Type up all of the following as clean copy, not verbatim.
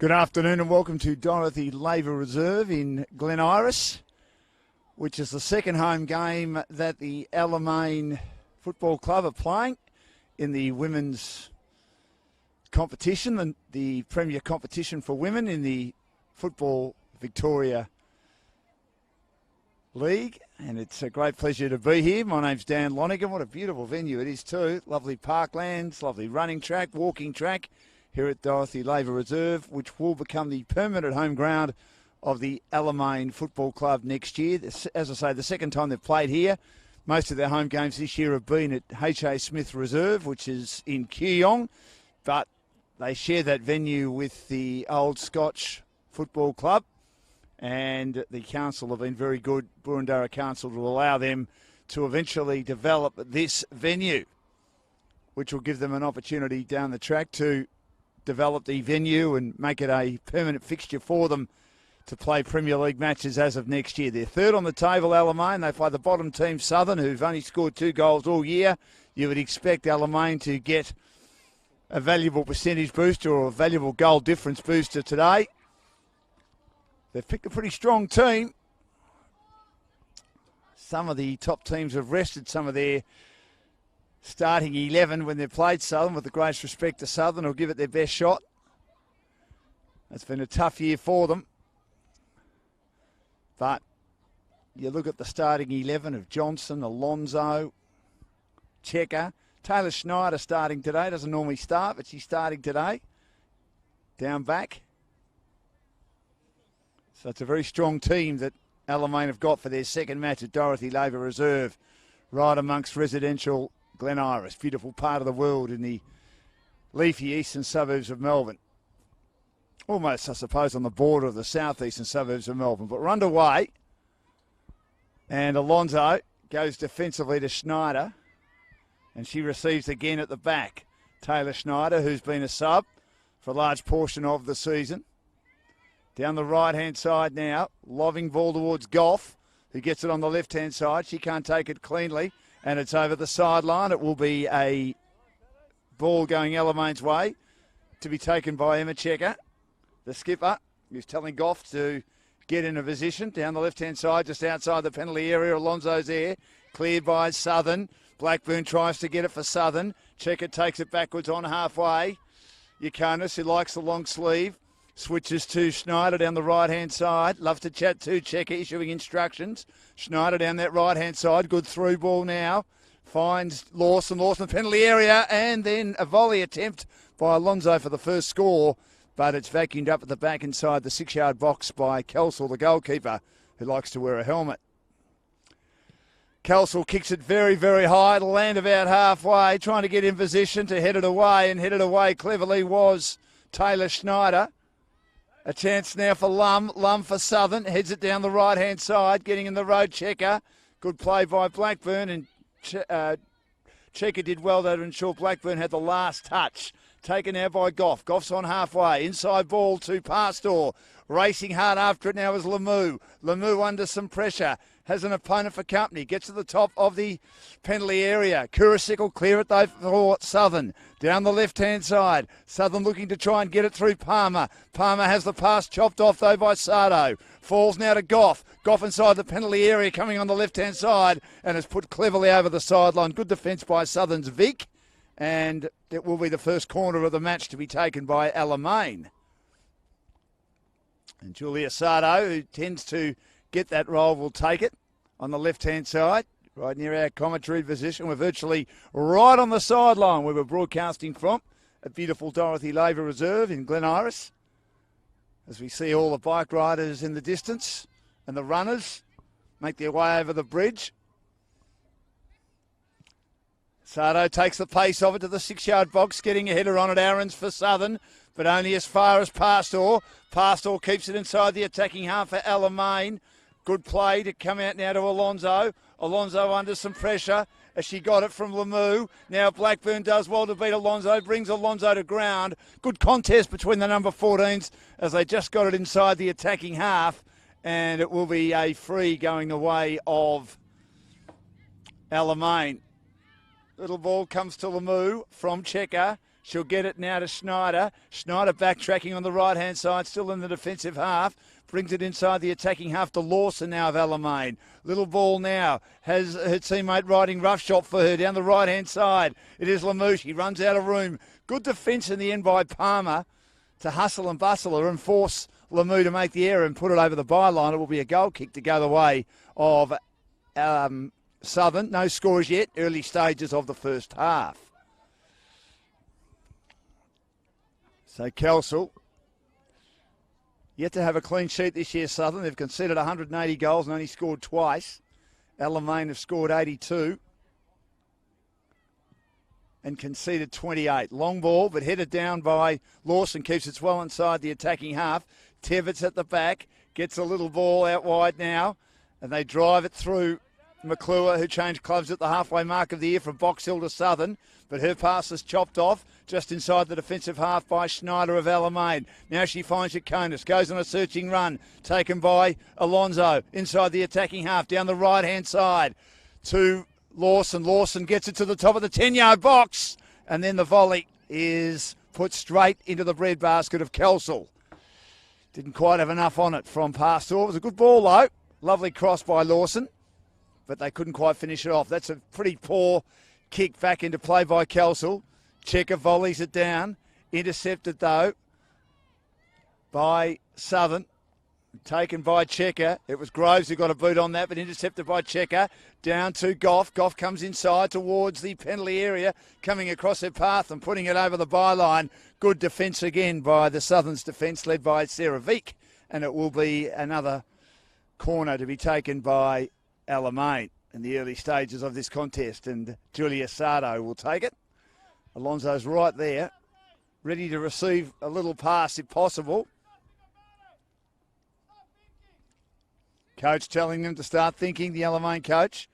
Good afternoon and welcome to Dorothy Labour Reserve in Glen Iris, which is the second home game that the Alamein Football Club are playing in the women's competition, the premier competition for women in the Football Victoria League. And it's a great pleasure to be here. My name's Dan Lonigan. What a beautiful venue it is too. Lovely parklands, lovely running track, walking track here at Dorothy Labour Reserve, which will become the permanent home ground of the Alamein Football Club next year. As I say, the second time they've played here. Most of their home games this year have been at H.A. Smith Reserve, which is in Kooyong, but they share that venue with the Old Scotch Football Club, and the council have been very good, Burundara Council, to allow them to eventually develop this venue, which will give them an opportunity down the track to develop the venue and make it a permanent fixture for them to play Premier League matches as of next year. They're third on the table, Alamein. They play the bottom team, Southern, who've only scored 2 goals all year. You would expect Alamein to get a valuable percentage booster or a valuable goal difference booster today. They've picked a pretty strong team. Some of the top teams have rested some of their starting 11 when they've played Southern. With the greatest respect to Southern, will give it their best shot. It's been a tough year for them. But you look at the starting 11 of Johnson, Alonso, Checker. Taylor Schneider starting today. Doesn't normally start, but she's starting today. Down back. So it's a very strong team that Alamein have got for their second match at Dorothy Labour Reserve, right amongst residential Glen Iris, beautiful part of the world in the leafy eastern suburbs of Melbourne. Almost, I suppose, on the border of the southeastern suburbs of Melbourne. But we're underway, and Alonso goes defensively to Schneider, and she receives again at the back. Taylor Schneider, who's been a sub for a large portion of the season. Down the right-hand side now, lobbing ball towards Goff, who gets it on the left-hand side. She can't take it cleanly, and it's over the sideline. It will be a ball going Alamein's way to be taken by Emma Checker, the skipper, who's telling Goff to get in a position. Down the left-hand side, just outside the penalty area, Alonso's there, cleared by Southern. Blackburn tries to get it for Southern. Checker takes it backwards on halfway. Yukonis, who likes the long sleeve, switches to Schneider down the right-hand side. Loves to chat to Checker, issuing instructions. Schneider down that right-hand side. Good through ball now. Finds Lawson, penalty area, and then a volley attempt by Alonso for the first score, but it's vacuumed up at the back inside the 6-yard box by Kelsall, the goalkeeper, who likes to wear a helmet. Kelsall kicks it very, very high. It'll land about halfway, trying to get in position to head it away, and headed away cleverly was Taylor Schneider. A chance now for Lum. Lum for Southern. Heads it down the right-hand side. Getting in the road, Checker. Good play by Blackburn. And Checker did well to ensure Blackburn had the last touch. Taken now by Goff. Goff's on halfway. Inside ball to Pastor. Racing hard after it now is Lemieux. Lemieux under some pressure. Has an opponent for company. Gets to the top of the penalty area. Kurasic will clear it though for Southern. Down the left-hand side. Southern looking to try and get it through Palmer. Palmer has the pass chopped off though by Sardo. Falls now to Goff. Goff inside the penalty area coming on the left-hand side and is put cleverly over the sideline. Good defence by Southern's Vic. And it will be the first corner of the match to be taken by Alamein. And Julia Sardo, who tends to get that role, will take it on the left-hand side, right near our commentary position. We're virtually right on the sideline where we're broadcasting from at beautiful Dorothy Labour Reserve in Glen Iris, as we see all the bike riders in the distance and the runners make their way over the bridge. Sardo takes the pace of it to the 6-yard box, getting a header on it. Aarons for Southern, but only as far as Pastor. Pastor keeps it inside the attacking half for Alamein. Good play to come out now to Alonso. Alonso under some pressure as she got it from Lemieux. Now Blackburn does well to beat Alonso, brings Alonso to ground. Good contest between the number 14s as they just got it inside the attacking half, and it will be a free going the way of Alamein. Little ball comes to Lemieux from Checker. She'll get it now to Schneider. Schneider backtracking on the right-hand side, still in the defensive half. Brings it inside the attacking half to Lawson now of Alamein. Little ball now. Has her teammate riding roughshod for her down the right-hand side. It is Lamouche. He runs out of room. Good defence in the end by Palmer to hustle and bustle her and force Lamou to make the error and put it over the byline. It will be a goal kick to go the way of Southern. No scores yet. Early stages of the first half. So Kelsall, yet to have a clean sheet this year, Southern. They've conceded 180 goals and only scored twice. Alamein have scored 82 and conceded 28. Long ball, but headed down by Lawson. Keeps it well inside the attacking half. Tevitt's at the back. Gets a little ball out wide now. And they drive it through McClure, who changed clubs at the halfway mark of the year from Box Hill to Southern. But her pass is chopped off just inside the defensive half by Schneider of Alamein. Now she finds Yaconis, goes on a searching run, taken by Alonso inside the attacking half, down the right-hand side to Lawson. Lawson gets it to the top of the 10-yard box, and then the volley is put straight into the breadbasket of Kelsall. Didn't quite have enough on it from Pastor. It was a good ball, though. Lovely cross by Lawson, but they couldn't quite finish it off. That's a pretty poor kick back into play by Kelsall. Checker volleys it down. Intercepted, though, by Southern. Taken by Checker. It was Groves who got a boot on that, but intercepted by Checker. Down to Goff. Goff comes inside towards the penalty area, coming across her path and putting it over the byline. Good defence again by the Southern's defence, led by Sarah Veek. And it will be another corner to be taken by Alamein in the early stages of this contest. And Julia Sardo will take it. Alonso's right there, ready to receive a little pass if possible. Coach telling them to start thinking, the Alamein coach.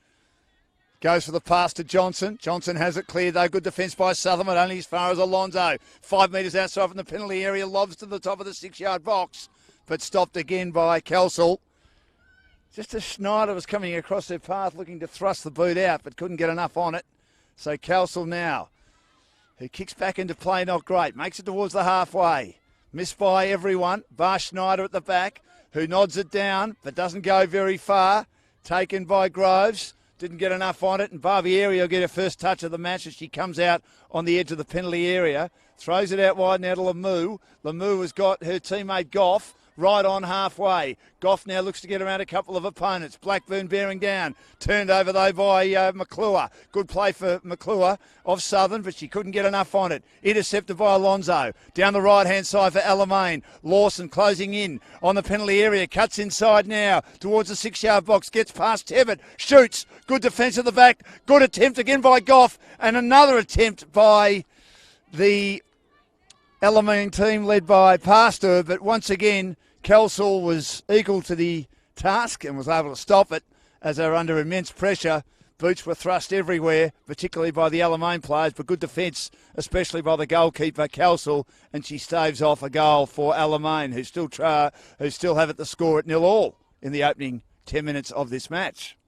Goes for the pass to Johnson. Johnson has it cleared, though. Good defence by Southern, but only as far as Alonso. 5 metres outside from the penalty area, lobs to the top of the 6-yard box, but stopped again by Kelsall. Just as Schneider was coming across their path looking to thrust the boot out, but couldn't get enough on it. So Kelsall now, who kicks back into play, not great. Makes it towards the halfway. Missed by everyone. Bar Schneider at the back, who nods it down, but doesn't go very far. Taken by Groves. Didn't get enough on it, and Barbieri will get her first touch of the match as she comes out on the edge of the penalty area. Throws it out wide now to Lamou. Lamou has got her teammate Goff right on halfway. Goff now looks to get around a couple of opponents. Blackburn bearing down. Turned over, though, by McClure. Good play for McClure of Southern, but she couldn't get enough on it. Intercepted by Alonso. Down the right-hand side for Alamein. Lawson closing in on the penalty area. Cuts inside now towards the 6-yard box. Gets past Tevitt. Shoots. Good defence at the back. Good attempt again by Goff. And another attempt by the Alamein team led by Pastor, but once again Kelsall was equal to the task and was able to stop it as they were under immense pressure. Boots were thrust everywhere, particularly by the Alamein players, but good defence, especially by the goalkeeper Kelsall, and she staves off a goal for Alamein, who still have it to score at 0-0 in the opening 10 minutes of this match.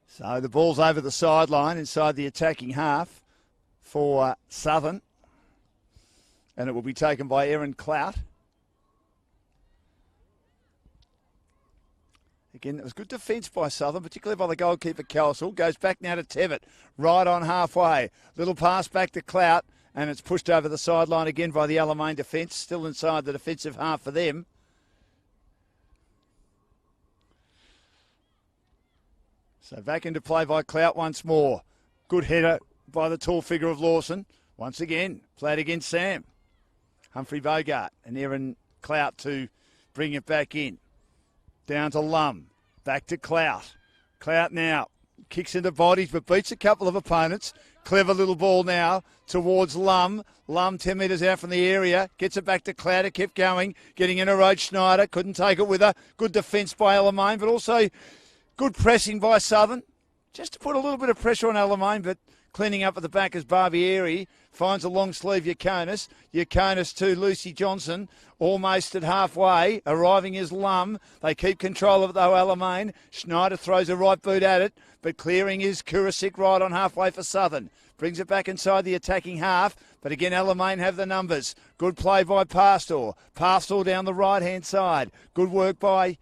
So the ball's over the sideline inside the attacking half for Southern. And it will be taken by Erin Clout. Again, it was good defence by Southern, particularly by the goalkeeper Kelsall. Goes back now to Tevitt, right on halfway. Little pass back to Clout, and it's pushed over the sideline again by the Alamein defence. Still inside the defensive half for them. So back into play by Clout once more. Good header by the tall figure of Lawson. Once again, played against Sam. Humphrey Bogart and Erin Clout to bring it back in. Down to Lum. Back to Clout. Clout now kicks into bodies but beats a couple of opponents. Clever little ball now towards Lum. Lum 10 metres out from the area. Gets it back to Clout. It kept going. Getting in a road. Schneider couldn't take it with her. Good defence by Alamein, but also good pressing by Southern. Just to put a little bit of pressure on Alamein, but Cleaning up at the back is Barbieri. Finds a long sleeve Yaconis. Yaconis to Lucy Johnson. Almost at halfway. Arriving is Lum. They keep control of it though, Alamein. Schneider throws a right boot at it. But clearing is Kurasik right on halfway for Southern. Brings it back inside the attacking half. But again, Alamein have the numbers. Good play by Pastor. Pastor down the right-hand side. Good work by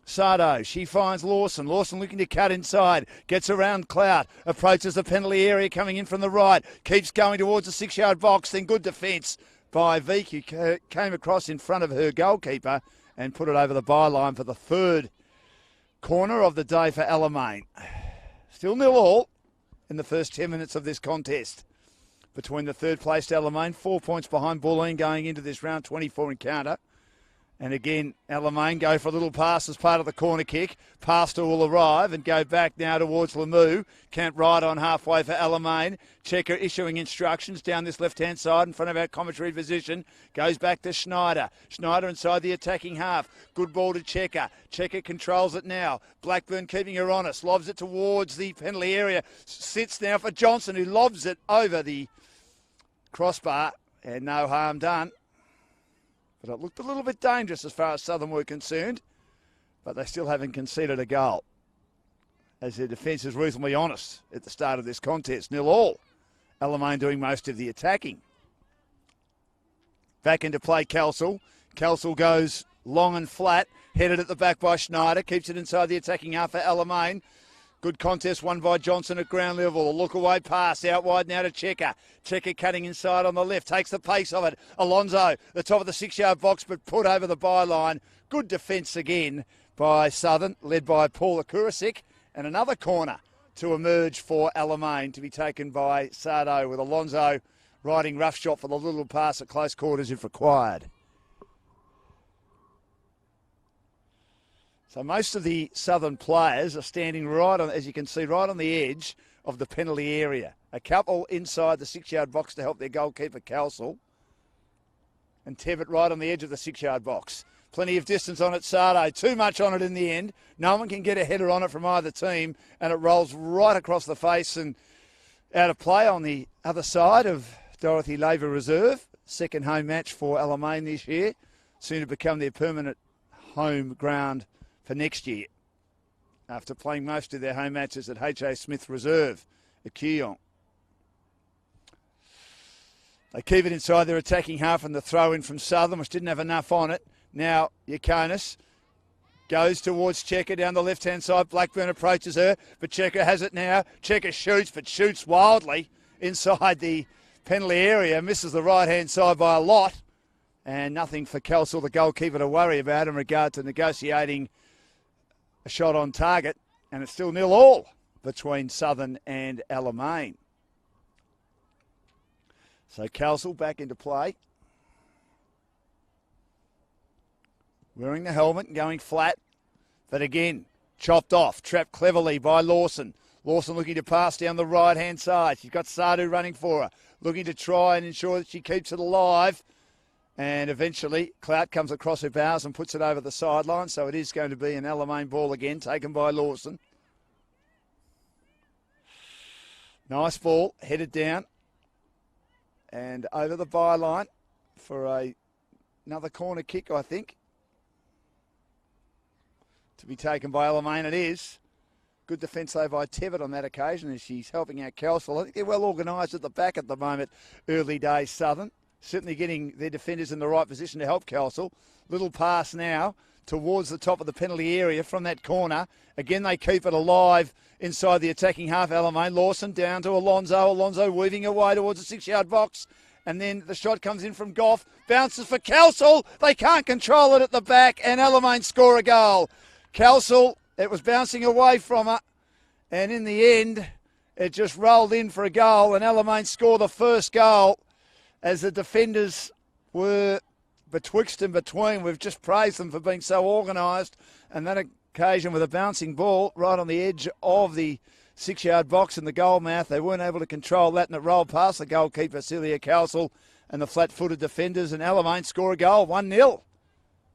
Sardo. She finds Lawson. Lawson looking to cut inside. Gets around Clout. Approaches the penalty area coming in from the right. Keeps going towards the 6-yard box. Then good defence by Veek, who came across in front of her goalkeeper and put it over the byline for the third corner of the day for Alamein. Still 0-0 in the first 10 minutes of this contest between the third-placed Alamein, 4 points behind Bulleen going into this round 24 encounter. And again, Alamein go for a little pass as part of the corner kick. Pastor will arrive and go back now towards Lemieux. Can't ride on halfway for Alamein. Checker issuing instructions down this left-hand side in front of our commentary position. Goes back to Schneider. Schneider inside the attacking half. Good ball to Checker. Checker controls it now. Blackburn keeping her honest. Lobs it towards the penalty area. Sits now for Johnson, who lobs it over the crossbar. And no harm done. But it looked a little bit dangerous as far as Southern were concerned, but they still haven't conceded a goal, as their defence is reasonably honest at the start of this contest. 0-0. Alamein doing most of the attacking. Back into play, Kelsall. Kelsall goes long and flat, headed at the back by Schneider, keeps it inside the attacking half for Alamein. Good contest won by Johnson at ground level. A look away pass out wide now to Checker. Checker cutting inside on the left. Takes the pace of it. Alonso, the top of the 6-yard box, but put over the byline. Good defence again by Southern, led by Paula Kurasik. And another corner to emerge for Alamein, to be taken by Sardo, with Alonso riding roughshod for the little pass at close quarters if required. So most of the Southern players are standing right on, as you can see, right on the edge of the penalty area. A couple inside the 6-yard box to help their goalkeeper, Kelsall. And Tevitt right on the edge of the 6-yard box. Plenty of distance on it, Sardo. Too much on it in the end. No one can get a header on it from either team, and it rolls right across the face and out of play on the other side of Dorothy Laver Reserve. Second home match for Alamein this year. Soon to become their permanent home ground for next year, after playing most of their home matches at H.A. Smith Reserve at Kooyong. They keep it inside their attacking half, and the throw in from Southern, which didn't have enough on it. Now Yaconis goes towards Checker down the left-hand side. Blackburn approaches her, but Checker has it now. Checker shoots, but shoots wildly inside the penalty area. Misses the right-hand side by a lot. And nothing for Kelsall, the goalkeeper, to worry about in regard to negotiating a shot on target, and it's still 0-0 between Southern and Alamein. So Kelsall back into play. Wearing the helmet and going flat, but again, chopped off, trapped cleverly by Lawson. Lawson looking to pass down the right-hand side. She's got Sardu running for her, looking to try and ensure that she keeps it alive. And eventually, Clout comes across her bows and puts it over the sideline. So it is going to be an Alamein ball again, taken by Lawson. Nice ball, headed down and over the byline for another corner kick, I think, to be taken by Alamein. It is. Good defence, though, by Tevitt on that occasion, as she's helping out Kelsall. I think they're well organised at the back at the moment, early days Southern. Certainly getting their defenders in the right position to help Kelsall. Little pass now towards the top of the penalty area from that corner. Again, they keep it alive inside the attacking half. Alamein. Lawson down to Alonso. Alonso weaving away towards the 6-yard box. And then the shot comes in from Goff. Bounces for Kelsall. They can't control it at the back. And Alamein score a goal. Kelsall, it was bouncing away from her. And in the end, it just rolled in for a goal. And Alamein score the first goal, as the defenders were betwixt and between. We've just praised them for being so organised. And that occasion with a bouncing ball right on the edge of the 6-yard box in the goal mouth. They weren't able to control that, and it rolled past the goalkeeper, Celia Kelsall, and the flat-footed defenders. And Alamein score a goal, 1-0.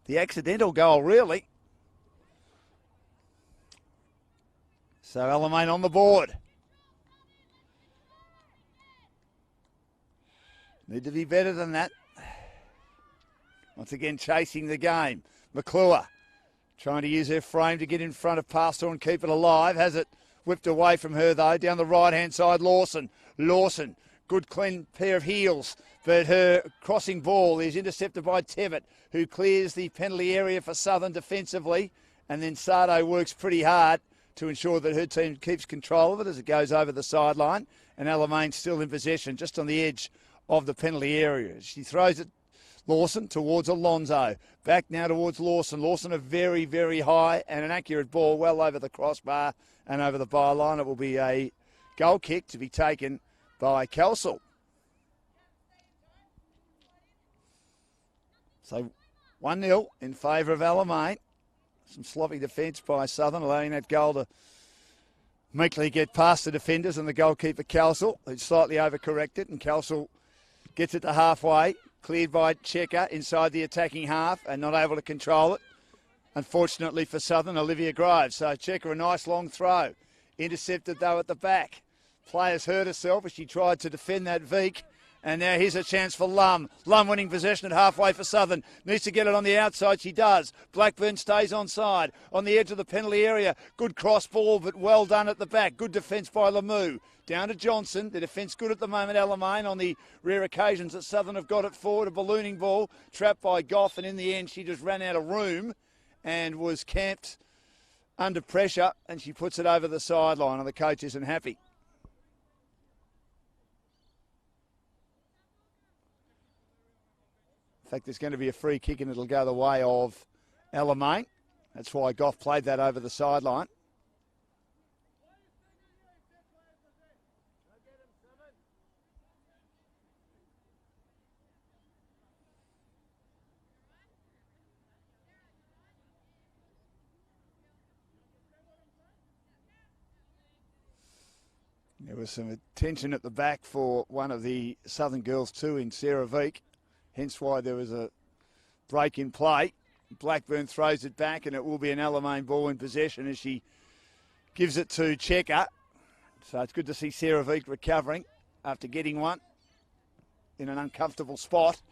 The accidental goal, really. So Alamein on the board. Need to be better than that. Once again, chasing the game. McClure trying to use her frame to get in front of Pastor and keep it alive. Has it whipped away from her, though. Down the right-hand side, Lawson. Good clean pair of heels. But her crossing ball is intercepted by Tevitt, who clears the penalty area for Southern defensively. And then Sardo works pretty hard to ensure that her team keeps control of it as it goes over the sideline. And Alamein still in possession, just on the edge of the penalty area. She throws it, Lawson, towards Alonso. Back now towards Lawson. Lawson a very, very high and an accurate ball well over the crossbar and over the byline. It will be a goal kick to be taken by Kelsall. So 1-0 in favour of Alamein. Some sloppy defence by Southern, allowing that goal to meekly get past the defenders and the goalkeeper Kelsall, who's slightly overcorrected, and Kelsall gets it to halfway, cleared by Checker inside the attacking half and not able to control it. Unfortunately for Southern, Olivia Groves. So Checker, a nice long throw. Intercepted though at the back. Players hurt herself as she tried to defend that Veek. And now here's a chance for Lum. Lum winning possession at halfway for Southern. Needs to get it on the outside. She does. Blackburn stays onside. On the edge of the penalty area. Good cross ball, but well done at the back. Good defence by Lemieux. Down to Johnson. The defence good at the moment, Alamein. On the rare occasions that Southern have got it forward. A ballooning ball. Trapped by Goff. And in the end, she just ran out of room and was camped under pressure. And she puts it over the sideline. And the coach isn't happy. In fact, there's going to be a free kick and it'll go the way of Alamein. That's why Goff played that over the sideline. There was some attention at the back for one of the Southern girls too in Sarah Veek. Hence why there was a break in play. Blackburn throws it back and it will be an Alamein ball in possession as she gives it to Checker. So it's good to see Sarah Veek recovering after getting one in an uncomfortable spot.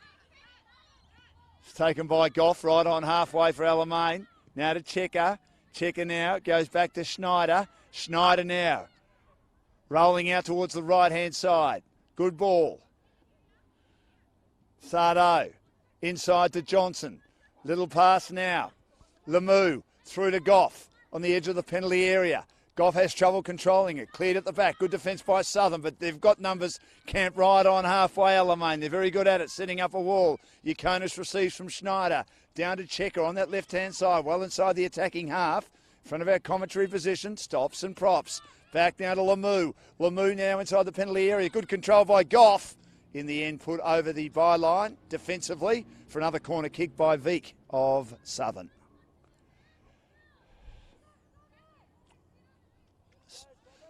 It's taken by Goff right on halfway for Alamein. Now to Checker. Checker now goes back to Schneider. Schneider now rolling out towards the right-hand side. Good ball. Sardo, inside to Johnson. Little pass now. Lemieux, through to Goff, on the edge of the penalty area. Goff has trouble controlling it. Cleared at the back. Good defence by Southern, but they've got numbers camped right on halfway, Alamein. They're very good at it, setting up a wall. Yakonis receives from Schneider. Down to Checker on that left-hand side, well inside the attacking half. In front of our commentary position, stops and props. Back now to Lemieux. Lemieux now inside the penalty area. Good control by Goff. In the end, put over the byline defensively for another corner kick by Veek of Southern.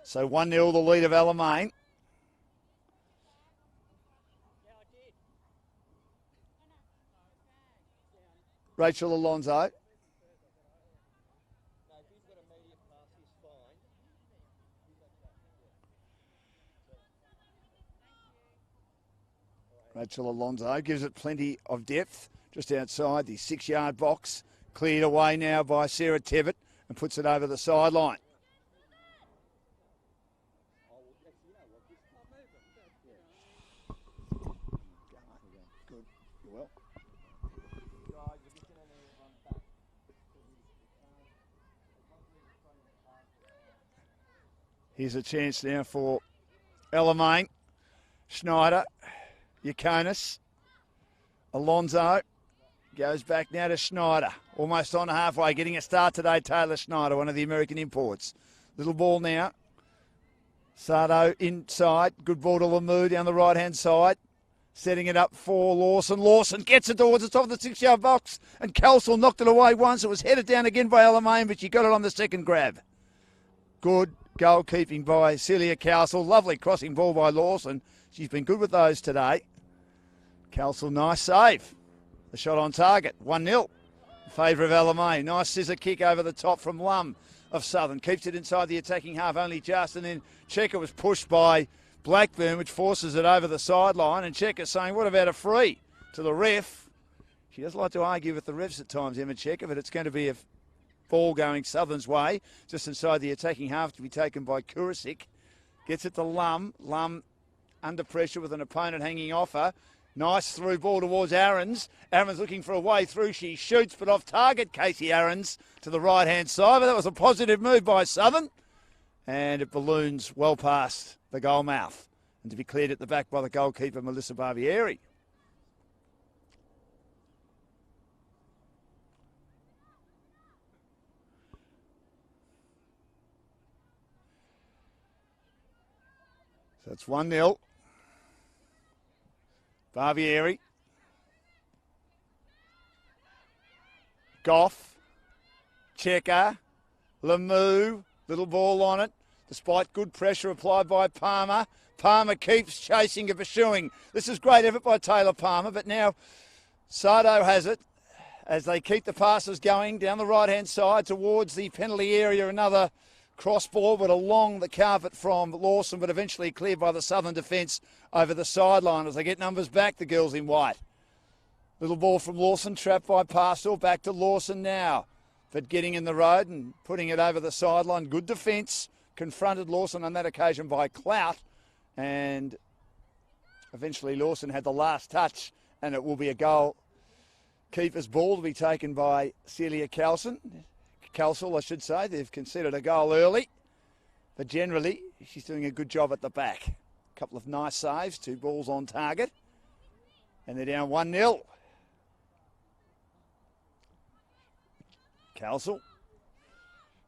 So 1-0 the lead of Alamein. Rachel Alonso. Rachel Alonso gives it plenty of depth just outside the 6-yard box. Cleared away now by Sarah Tevitt and puts it over the sideline. Good. Well. Here's a chance now for Alamein. Schneider. Yakonis. Alonso goes back now to Schneider. Almost on halfway. Getting a start today, Taylor Schneider, one of the American imports. Little ball now. Sardo inside. Good ball to Lemieux down the right-hand side. Setting it up for Lawson. Lawson gets it towards the top of the 6-yard box. And Kelsall knocked it away once. It was headed down again by Alamein, but she got it on the second grab. Good goalkeeping by Celia Kelsall. Lovely crossing ball by Lawson. She's been good with those today. Kelsall, nice save. The shot on target. 1-0 in favour of Alamein. Nice scissor kick over the top from Lum of Southern. Keeps it inside the attacking half only just. And then Checker was pushed by Blackburn, which forces it over the sideline. And Checker saying, what about a free to the ref? She does like to argue with the refs at times, Emma Checker, but it's going to be a ball going Southern's way, just inside the attacking half to be taken by Kurisic. Gets it to Lum. Lum under pressure with an opponent hanging off her. Nice through ball towards Aarons. Aarons looking for a way through. She shoots, but off target, Casey Aarons to the right-hand side. But that was a positive move by Southern. And it balloons well past the goal mouth. And to be cleared at the back by the goalkeeper, Melissa Barbieri. So it's 1-0. Barbieri. Goff. Checker. Lemieux. Little ball on it. Despite good pressure applied by Palmer. Palmer keeps chasing and pursuing. This is great effort by Taylor Palmer, but now Sardo has it as they keep the passes going down the right-hand side towards the penalty area. Another cross ball, but along the carpet from Lawson, but eventually cleared by the Southern defence over the sideline as they get numbers back, the girls in white. Little ball from Lawson, trapped by Parsel, back to Lawson now. But getting in the road and putting it over the sideline. Good defence. Confronted Lawson on that occasion by Clout. And eventually Lawson had the last touch, and it will be a goal. Keeper's ball to be taken by Celia Kelsall, I should say. They've considered a goal early, but generally she's doing a good job at the back. A couple of nice saves, 2 balls on target, and they're down 1-0. Kelsall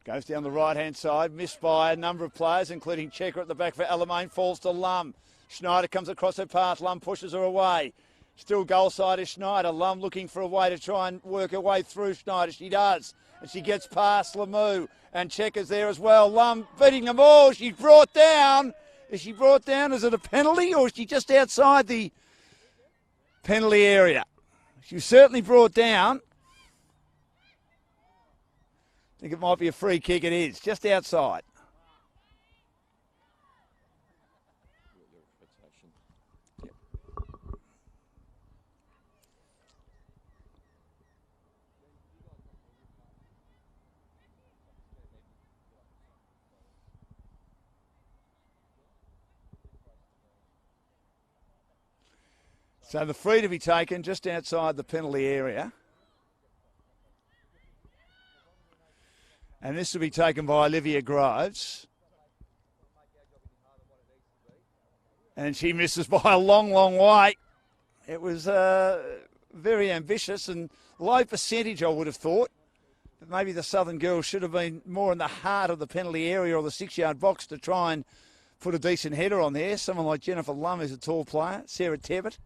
goes down the right-hand side, missed by a number of players, including Checker at the back for Alamein, falls to Lum. Schneider comes across her path, Lum pushes her away. Still goal side is Schneider. Lum looking for a way to try and work her way through Schneider. She does. And she gets past Lemieux. And Checker's there as well. Lum beating them all. She's brought down. Is she brought down? Is it a penalty or is she just outside the penalty area? She was certainly brought down. I think it might be a free kick. It is. Just outside. So the free to be taken just outside the penalty area. And this will be taken by Olivia Groves. And she misses by a long, long way. It was very ambitious and low percentage, I would have thought. But maybe the Southern girls should have been more in the heart of the penalty area or the 6-yard box to try and put a decent header on there. Someone like Jennifer Lum is a tall player. Sarah Tebbett,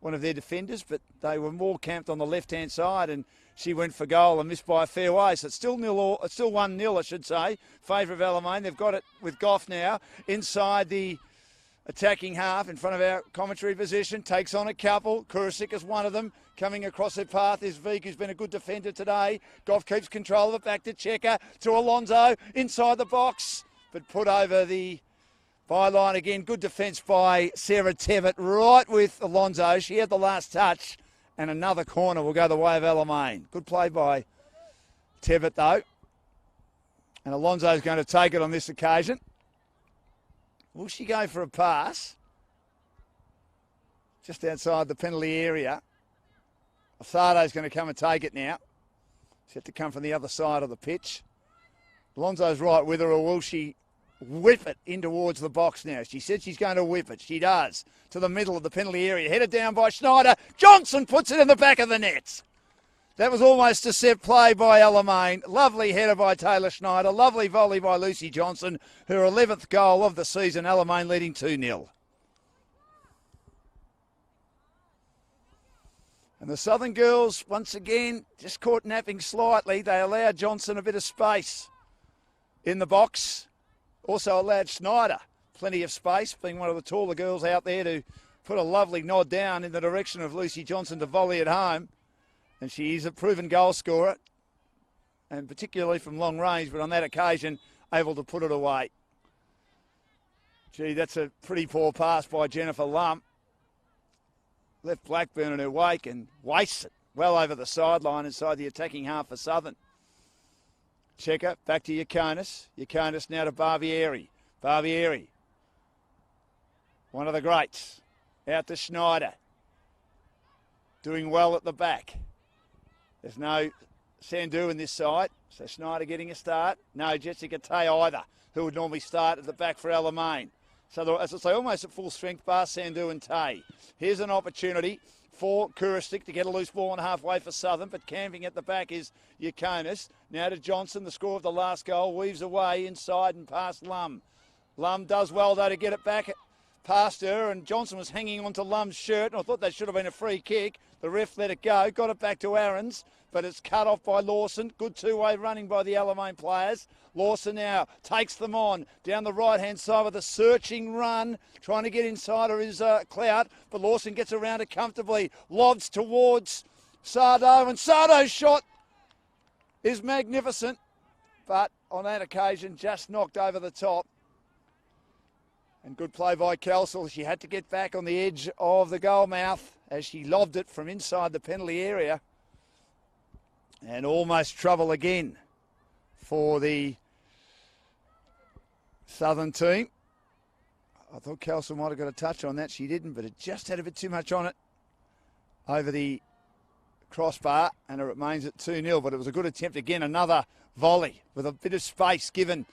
one of their defenders, but they were more camped on the left-hand side, and she went for goal and missed by a fair way. So it's still 1-0, I should say. Favour of Alamein. They've got it with Goff now inside the attacking half in front of our commentary position. Takes on a couple. Kurisic is one of them. Coming across her path is Veek, who's been a good defender today. Goff keeps control of it. Back to Checker, to Alonso, inside the box, but put over the byline again. Good defence by Sarah Tebbett, right with Alonso. She had the last touch, and another corner will go the way of Alamein. Good play by Tebbett, though. And Alonso's going to take it on this occasion. Will she go for a pass? Just outside the penalty area. Asardo's going to come and take it now. She's had to come from the other side of the pitch. Alonso's right with her, or will she whip it in towards the box now? She said she's going to whip it. She does. To the middle of the penalty area. Headed down by Schneider. Johnson puts it in the back of the net. That was almost a set play by Alamein. Lovely header by Taylor Schneider. Lovely volley by Lucy Johnson. Her 11th goal of the season. Alamein leading 2-0. And the Southern girls, once again, just caught napping slightly. They allowed Johnson a bit of space in the box. Also allowed Schneider plenty of space, being one of the taller girls out there, to put a lovely nod down in the direction of Lucy Johnson to volley it home. And she is a proven goal scorer, and particularly from long range, but on that occasion, able to put it away. Gee, that's a pretty poor pass by Jennifer Lump. Left Blackburn in her wake and wastes it well over the sideline inside the attacking half for Southern. Checker, back to Yakonis. Yakonis now to Barbieri. Barbieri, one of the greats. Out to Schneider. Doing well at the back. There's no Sandhu in this side, so Schneider getting a start. No Jessica Tay either, who would normally start at the back for Alamein. So, as I say, almost at full strength, bar Sandhu and Tay. Here's an opportunity for Kuristik to get a loose ball on halfway for Southern, but camping at the back is Yakonis. Now to Johnson, the score of the last goal, weaves away inside and past Lum. Lum does well, though, to get it back past her, and Johnson was hanging onto Lum's shirt, and I thought that should have been a free kick. The ref let it go, got it back to Aarons, but it's cut off by Lawson. Good two-way running by the Alamein players. Lawson now takes them on down the right-hand side with a searching run, trying to get inside of his Clout, but Lawson gets around it comfortably, lobs towards Sardo, and Sardo's shot is magnificent, but on that occasion just knocked over the top. And good play by Kelsall. She had to get back on the edge of the goal mouth as she lobbed it from inside the penalty area. And almost trouble again for the Southern team. I thought Kelsall might have got a touch on that. She didn't, but it just had a bit too much on it over the crossbar, and it remains at 2-0. But it was a good attempt again. Another volley with a bit of space given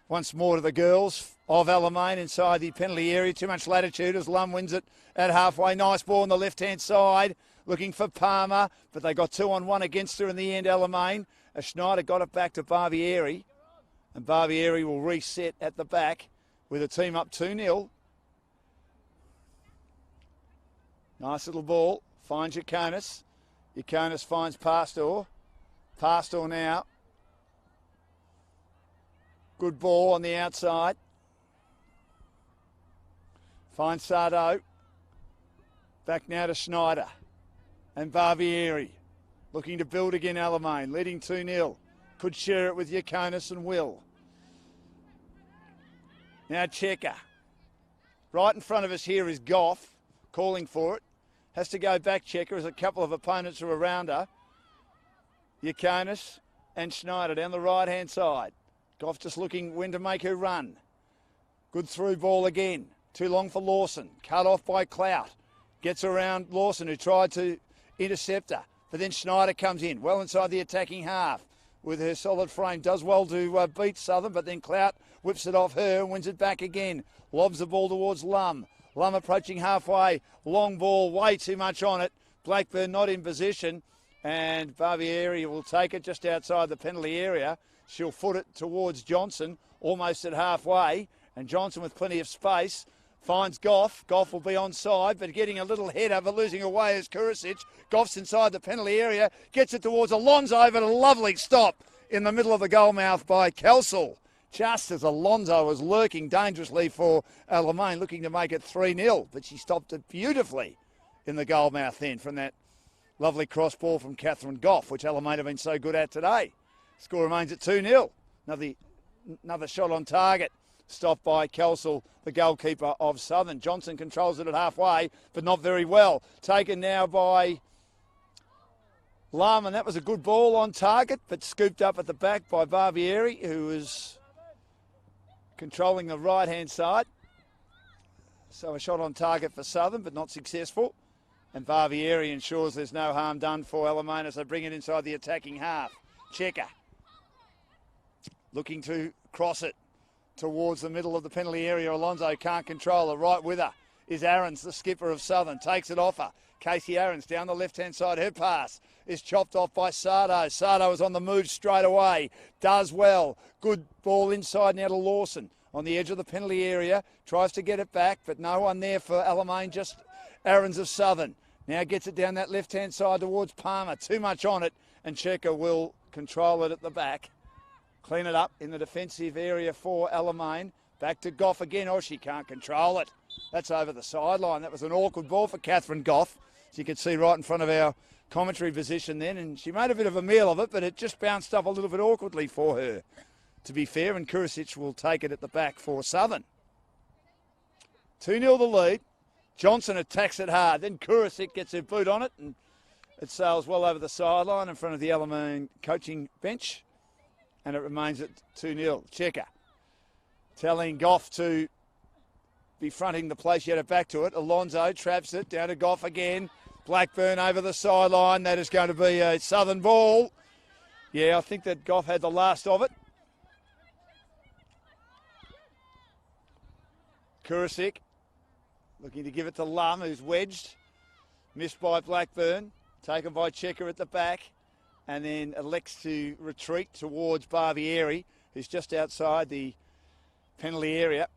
once more to the girls of Alamein inside the penalty area. Too much latitude as Lum wins it at halfway. Nice ball on the left-hand side. Looking for Palmer, but they got 2-on-1 against her in the end, Alamein. Schneider got it back to Barbieri, and Barbieri will reset at the back with a team up 2-0. Nice little ball. Finds Yakonis. Yakonis finds Pastor. Pastor now. Good ball on the outside. Finds Sardo. Back now to Schneider. And Barbieri looking to build again, Alamein, leading 2-0. Could share it with Yakonis and Will. Now Checker. Right in front of us here is Goff, calling for it. Has to go back, Checker, as a couple of opponents are around her. Yakonis and Schneider down the right-hand side. Goff just looking when to make her run. Good through ball again. Too long for Lawson. Cut off by Clout. Gets around Lawson, who tried to intercept her. But then Schneider comes in, well inside the attacking half. With her solid frame, does well to beat Southern, but then Clout whips it off her and wins it back again. Lobs the ball towards Lum. Lum approaching halfway. Long ball, way too much on it. Blackburn not in position. And Barbieri will take it just outside the penalty area. She'll foot it towards Johnson, almost at halfway. And Johnson with plenty of space finds Goff. Goff will be onside, but getting a little header, but losing away is Kurisic. Goff's inside the penalty area, gets it towards Alonso, but a lovely stop in the middle of the goal mouth by Kelsall. Just as Alonso was lurking dangerously for Alamein, looking to make it 3-0, but she stopped it beautifully in the goal mouth then from that lovely cross ball from Catherine Goff, which Alamein have been so good at today. Score remains at 2-0. Another shot on target. Stopped by Kelsall, the goalkeeper of Southern. Johnson controls it at halfway, but not very well. Taken now by Lum, and that was a good ball on target, but scooped up at the back by Barbieri, who was controlling the right-hand side. So a shot on target for Southern, but not successful. And Barbieri ensures there's no harm done for Alamein as they bring it inside the attacking half. Checker looking to cross it towards the middle of the penalty area. Alonso can't control it. Right with her is Aarons, the skipper of Southern. Takes it off her. Casey Aarons down the left-hand side. Her pass is chopped off by Sardo. Sardo is on the move straight away. Does well. Good ball inside now to Lawson on the edge of the penalty area. Tries to get it back, but no one there for Alamein, just Aarons of Southern. Now gets it down that left-hand side towards Palmer. Too much on it, and Checker will control it at the back. Clean it up in the defensive area for Alamein. Back to Goff again. Oh, she can't control it. That's over the sideline. That was an awkward ball for Catherine Goff, as you can see right in front of our commentary position then. And she made a bit of a meal of it, but it just bounced up a little bit awkwardly for her, to be fair. And Kurisic will take it at the back for Southern. 2-0 the lead. Johnson attacks it hard. Then Kurasic gets her boot on it and it sails well over the sideline in front of the Alamein coaching bench. And it remains at 2-0. Checker telling Goff to be fronting the play. She had it back to it. Alonso traps it down to Goff again. Blackburn over the sideline. That is going to be a Southern ball. Yeah, I think that Goff had the last of it. Kurasic looking to give it to Lum, who's wedged. Missed by Blackburn. Taken by Checker at the back. And then elects to retreat towards Barbieri, who's just outside the penalty area.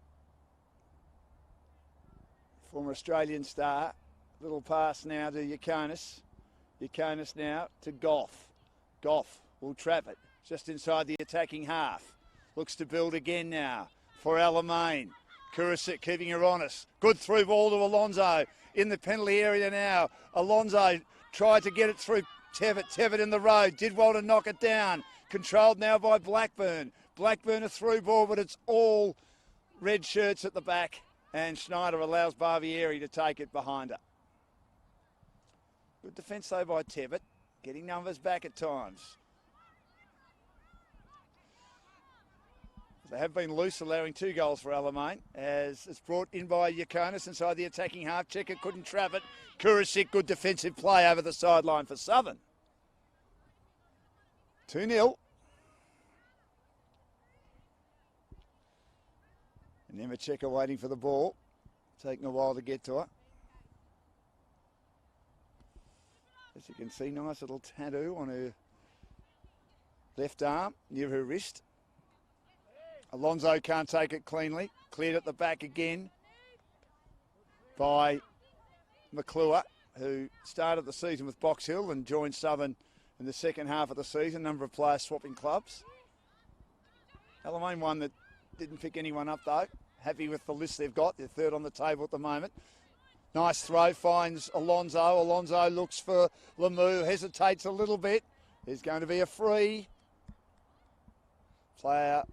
Former Australian star. Little pass now to Yaconis. Yaconis now to Goff. Goff will trap it just inside the attacking half. Looks to build again now for Alamein. Kurasic keeping her honest. Good through ball to Alonso in the penalty area now. Alonso tried to get it through Tevitt. Tevitt in the road. Did well to knock it down. Controlled now by Blackburn. Blackburn a through ball, but it's all red shirts at the back. And Schneider allows Barbieri to take it behind her. Good defence though by Tevitt. Getting numbers back at times. They have been loose, allowing 2 goals for Alamein, as it's brought in by Yaconis inside the attacking half. Checker couldn't trap it. Kurasic, good defensive play over the sideline for Southern. 2-0. And Emma Checker waiting for the ball. Taking a while to get to her. As you can see, nice little tattoo on her left arm, near her wrist. Alonso can't take it cleanly. Cleared at the back again by McClure, who started the season with Box Hill and joined Southern in the second half of the season. Number of players swapping clubs. Alamein one that didn't pick anyone up though. Happy with the list they've got. They're third on the table at the moment. Nice throw, finds Alonso. Alonso looks for Lemieux, hesitates a little bit. There's going to be a free. Player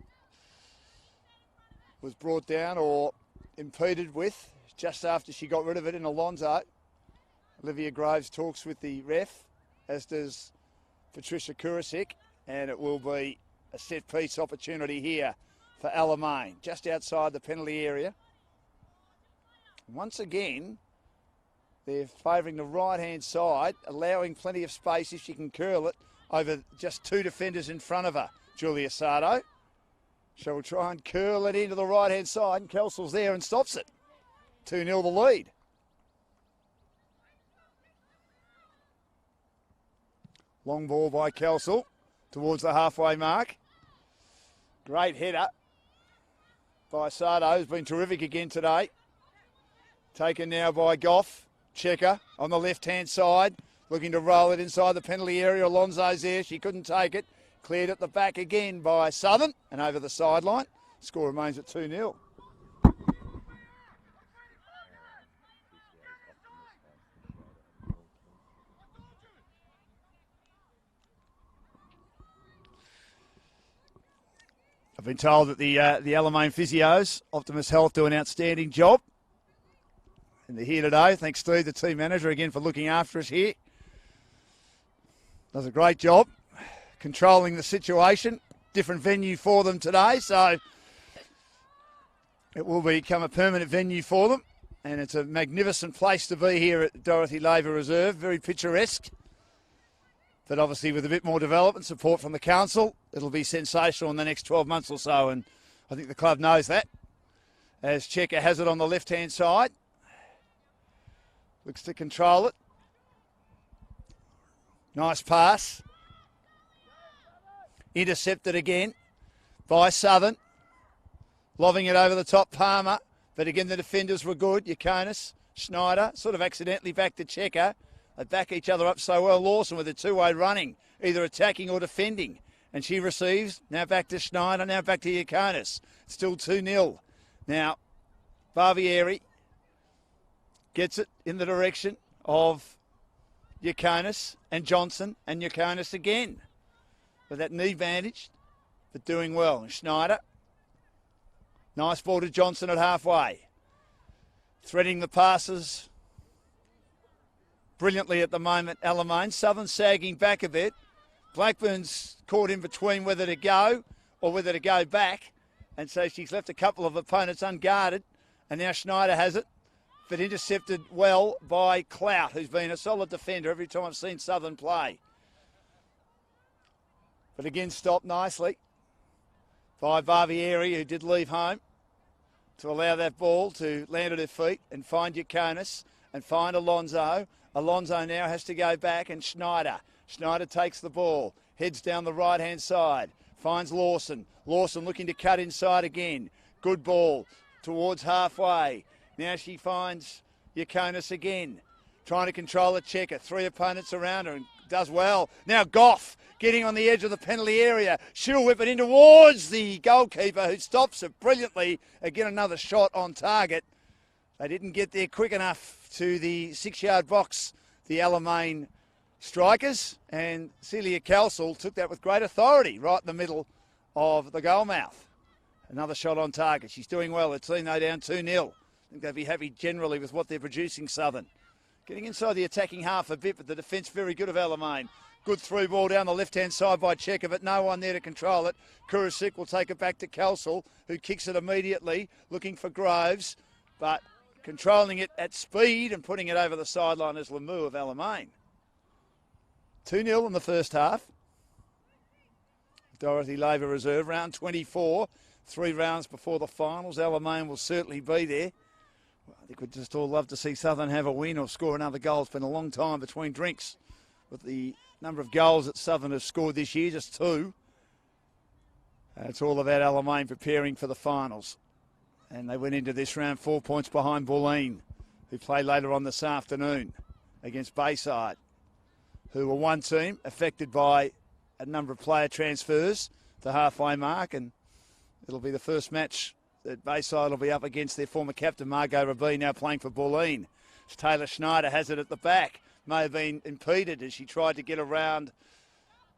was brought down or impeded with just after she got rid of it in Alonso. Olivia Groves talks with the ref, as does Patricia Kurasic, and it will be a set-piece opportunity here for Alamein, just outside the penalty area. Once again, they're favouring the right-hand side, allowing plenty of space if she can curl it over just 2 defenders in front of her, Julia Sardo. She'll try and curl it into the right-hand side, and Kelsel's there and stops it. 2-0 the lead. Long ball by Kelsel towards the halfway mark. Great header by Sardo, who's been terrific again today. Taken now by Goff. Checker on the left-hand side, looking to roll it inside the penalty area. Alonso's there, she couldn't take it. Cleared at the back again by Southern and over the sideline. Score remains at 2-0. I've been told that the Alamein physios, Optimus Health, do an outstanding job. And they're here today. Thanks, Steve, the team manager, again for looking after us here. Does a great job controlling the situation. Different venue for them today, so it will become a permanent venue for them. And it's a magnificent place to be here at Dorothy Laver Reserve. Very picturesque. But obviously with a bit more development support from the council, it'll be sensational in the next 12 months or so. And I think the club knows that. As Checker has it on the left-hand side. Looks to control it. Nice pass. Intercepted again by Southern. Lobbing it over the top, Palmer. But again, the defenders were good. Yaconis, Schneider, sort of accidentally back to Checker. They back each other up so well. Lawson with a two-way running, either attacking or defending. And she receives. Now back to Schneider, now back to Yaconis. Still 2-0. Now, Barbieri gets it in the direction of Yaconis and Johnson, and Yaconis again. With that knee bandaged, but doing well. And Schneider, nice ball to Johnson at halfway. Threading the passes brilliantly at the moment, Alamein. Southern sagging back a bit. Blackburn's caught in between whether to go or whether to go back. And so she's left a couple of opponents unguarded. And now Schneider has it, but intercepted well by Clout, who's been a solid defender every time I've seen Southern play. But again, stopped nicely by Barbieri, who did leave home, to allow that ball to land at her feet and find Yaconis and find Alonso. Alonso now has to go back, and Schneider. Schneider takes the ball, heads down the right-hand side, finds Lawson. Lawson looking to cut inside again. Good ball towards halfway. Now she finds Yaconis again, trying to control a checker. 3 opponents around her and does well. Now Goff getting on the edge of the penalty area. She'll whip it in towards the goalkeeper, who stops it brilliantly. Again, another shot on target. They didn't get there quick enough to the 6-yard box, the Alamein strikers, and Celia Calsall took that with great authority right in the middle of the goal mouth. Another shot on target. She's doing well. Her team, though, down 2-0. I think they'd be happy generally with what they're producing, Southern. Getting inside the attacking half a bit, but the defence very good of Alamein. Good through ball down the left-hand side by Checker, but no one there to control it. Kurasik will take it back to Calsall, who kicks it immediately, looking for Groves, but controlling it at speed and putting it over the sideline is Lemieux of Alamein. 2-0 in the first half. Dorothy Laver reserve, round 24. 3 rounds before the finals. Alamein will certainly be there. Well, I think we'd just all love to see Southern have a win or score another goal. It's been a long time between drinks with the number of goals that Southern have scored this year, just 2. It's all about Alamein preparing for the finals. And they went into this round 4 points behind Bulleen, who play later on this afternoon against Bayside, who were one team affected by a number of player transfers, the halfway mark, and it'll be the first match that Bayside will be up against their former captain, Margot Rabi, now playing for Bulleen. Taylor Schneider has it at the back. May have been impeded as she tried to get around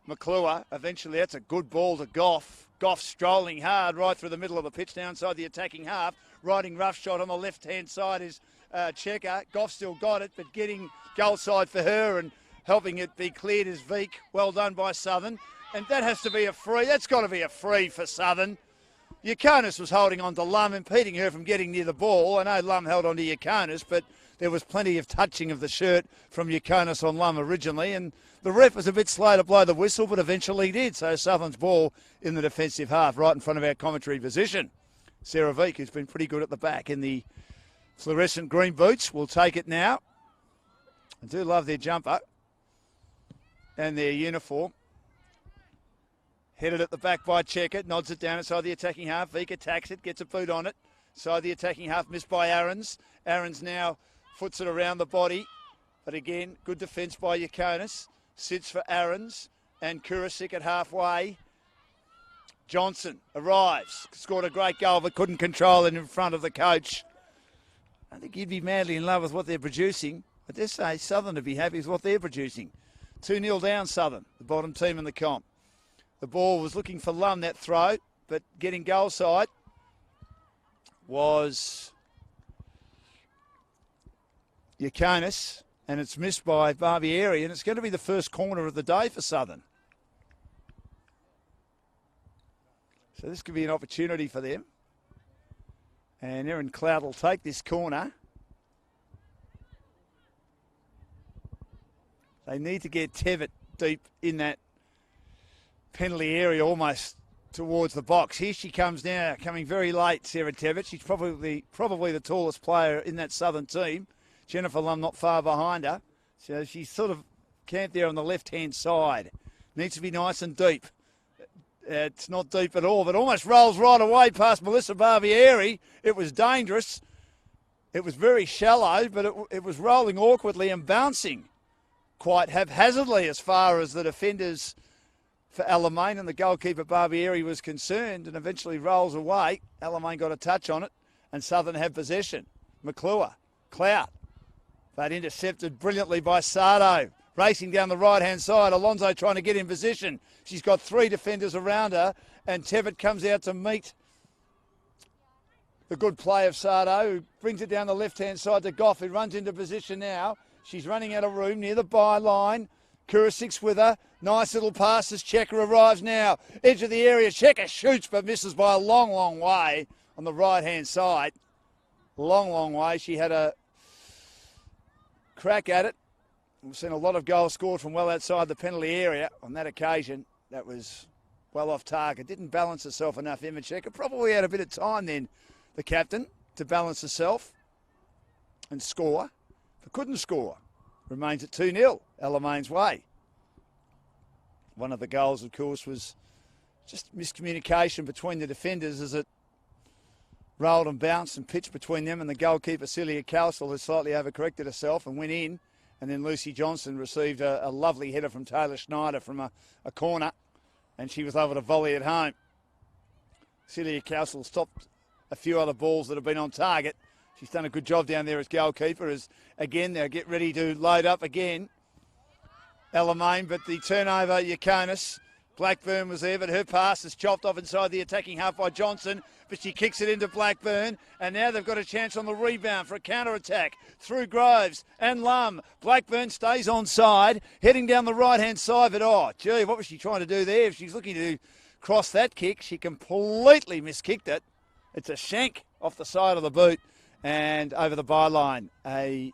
McClure. Eventually, that's a good ball to Goff. Goff strolling hard right through the middle of the pitch, down inside the attacking half. Riding rough shot on the left-hand side is Checker. Goff still got it, but getting goal side for her and helping it be cleared is Veek. Well done by Southern. And that has to be a free. That's got to be a free for Southern. Yaconis was holding on to Lum, impeding her from getting near the ball. I know Lum held on to Yaconis, but there was plenty of touching of the shirt from Yaconis on Lum originally, and the ref was a bit slow to blow the whistle, but eventually did. So Southern's ball in the defensive half, right in front of our commentary position. Sarah Veek, who's been pretty good at the back in the fluorescent green boots, will take it now. I do love their jumper and their uniform. Headed at the back by Checker, nods it down inside the attacking half. Veek attacks it, gets a boot on it. Side the attacking half, missed by Aarons. Aarons now foots it around the body. But again, good defence by Yaconis. Sits for Aarons and Kurasik at halfway. Johnson arrives. Scored a great goal but couldn't control it in front of the coach. I think he'd be madly in love with what they're producing. I dare say Southern to be happy with what they're producing. 2-0 down Southern, the bottom team in the comp. The ball was looking for Lum, that throw, but getting goal side was Yaconis, and it's missed by Barbieri, and it's going to be the first corner of the day for Southern. So this could be an opportunity for them. And Erin Cloud will take this corner. They need to get Tevitt deep in that penalty area, almost towards the box. Here she comes now, coming very late, Sarah Tevitt. She's probably the tallest player in that Southern team. Jennifer Lum not far behind her. So she's sort of camped there on the left-hand side. Needs to be nice and deep. It's not deep at all, but almost rolls right away past Melissa Barbieri. It was dangerous. It was very shallow, but it was rolling awkwardly and bouncing quite haphazardly as far as the defenders for Alamein and the goalkeeper Barbieri was concerned, and eventually rolls away. Alamein got a touch on it, and Southern have possession. McClure, Clout, but intercepted brilliantly by Sardo. Racing down the right-hand side, Alonso trying to get in position. She's got 3 defenders around her, and Tevitt comes out to meet the good play of Sardo, who brings it down the left-hand side to Goff, who runs into position now. She's running out of room near the byline. Kurisik's with her. Nice little pass as Checker arrives now. Edge of the area. Checker shoots but misses by a long, long way on the right-hand side. Long, long way. She had a crack at it. We've seen a lot of goals scored from well outside the penalty area. On that occasion, that was well off target. Didn't balance herself enough, Emma Checker. Probably had a bit of time then, the captain, to balance herself and score. But couldn't score. Remains at 2-0, Alamein's way. One of the goals, of course, was just miscommunication between the defenders as it rolled and bounced and pitched between them and the goalkeeper, Celia Cowsall, who slightly overcorrected herself and went in. And then Lucy Johnson received a lovely header from Taylor Schneider from a corner, and she was able to volley it home. Celia Cowsall stopped a few other balls that have been on target. She's done a good job down there as goalkeeper, as again they'll get ready to load up again. Alamein, but the turnover, Yaconis. Blackburn was there, but her pass is chopped off inside the attacking half by Johnson, but she kicks it into Blackburn, and now they've got a chance on the rebound for a counter-attack through Groves and Lum. Blackburn stays onside, heading down the right-hand side, but oh, gee, what was she trying to do there? If she's looking to cross that kick, she completely miskicked it. It's a shank off the side of the boot and over the byline. A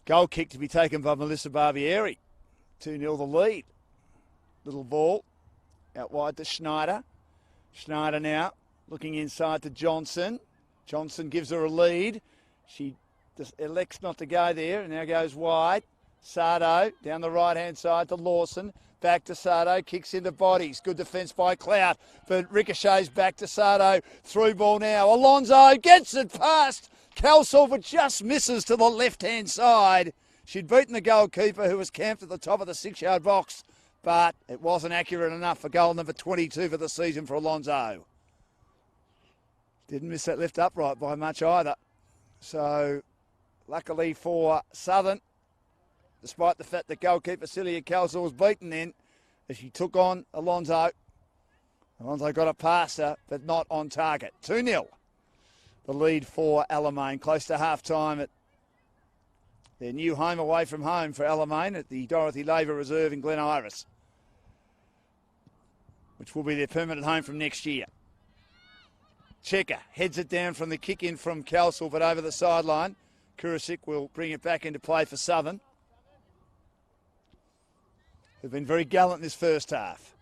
goal kick to be taken by Melissa Barbieri. 2-0 the lead. Little ball out wide to Schneider. Schneider now looking inside to Johnson. Johnson gives her a lead. She elects not to go there and now goes wide. Sardo down the right-hand side to Lawson. Back to Sardo, kicks into bodies. Good defence by Clout, but ricochets back to Sardo. Through ball now. Alonso gets it past Cowsall, but just misses to the left-hand side. She'd beaten the goalkeeper, who was camped at the top of the 6-yard box, but it wasn't accurate enough for goal number 22 for the season for Alonso. Didn't miss that left upright by much either. So, luckily for Southern, despite the fact that goalkeeper Celia Cowsall was beaten then, as she took on Alonso. Alonso got it past her, but not on target. 2-0. The lead for Alamein, close to half-time at their new home away from home for Alamein at the Dorothy Laver Reserve in Glen Iris, which will be their permanent home from next year. Checker heads it down from the kick-in from Cowsall, but over the sideline. Kurisik will bring it back into play for Southern. They've been very gallant this first half.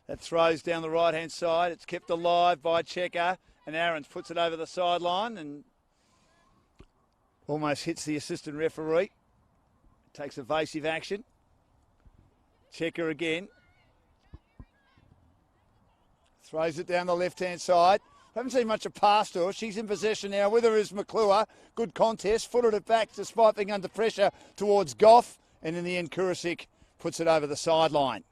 That throws down the right-hand side. It's kept alive by Checker, and Aarons puts it over the sideline and almost hits the assistant referee. Takes evasive action. Checker again. Throws it down the left-hand side. Haven't seen much of past her. She's in possession now. With her is McClure. Good contest. Footed it back despite being under pressure towards Goff. And in the end, Kurisik puts it over the sideline.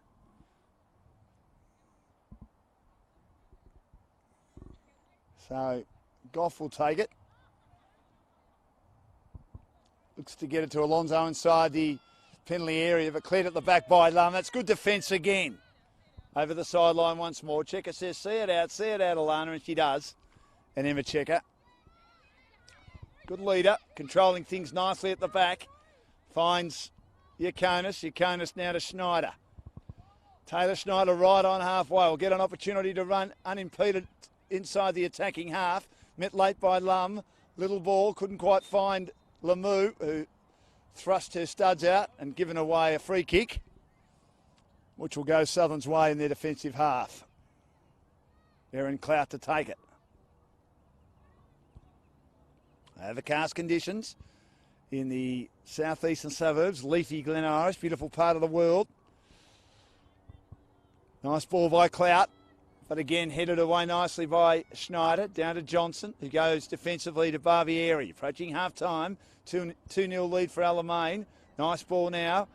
So Goff will take it. Looks to get it to Alonso inside the penalty area, but cleared at the back by Lum. That's good defence again. Over the sideline once more. Checker says, see it out, Alana, and she does. And Emma Checker. Good leader, controlling things nicely at the back. Finds Yaconis. Yaconis now to Schneider. Taylor Schneider right on halfway. Will get an opportunity to run unimpeded inside the attacking half. Met late by Lum. Little ball, couldn't quite find Lamu, who thrust her studs out and given away a free kick, which will go Southern's way in their defensive half. Erin Clout to take it. Overcast conditions in the southeastern suburbs. Leafy Glen Iris, beautiful part of the world. Nice ball by Clout, but again headed away nicely by Schneider. Down to Johnson, who goes defensively to Barbieri. Approaching half-time, 2-0 lead for Alamein. Nice ball now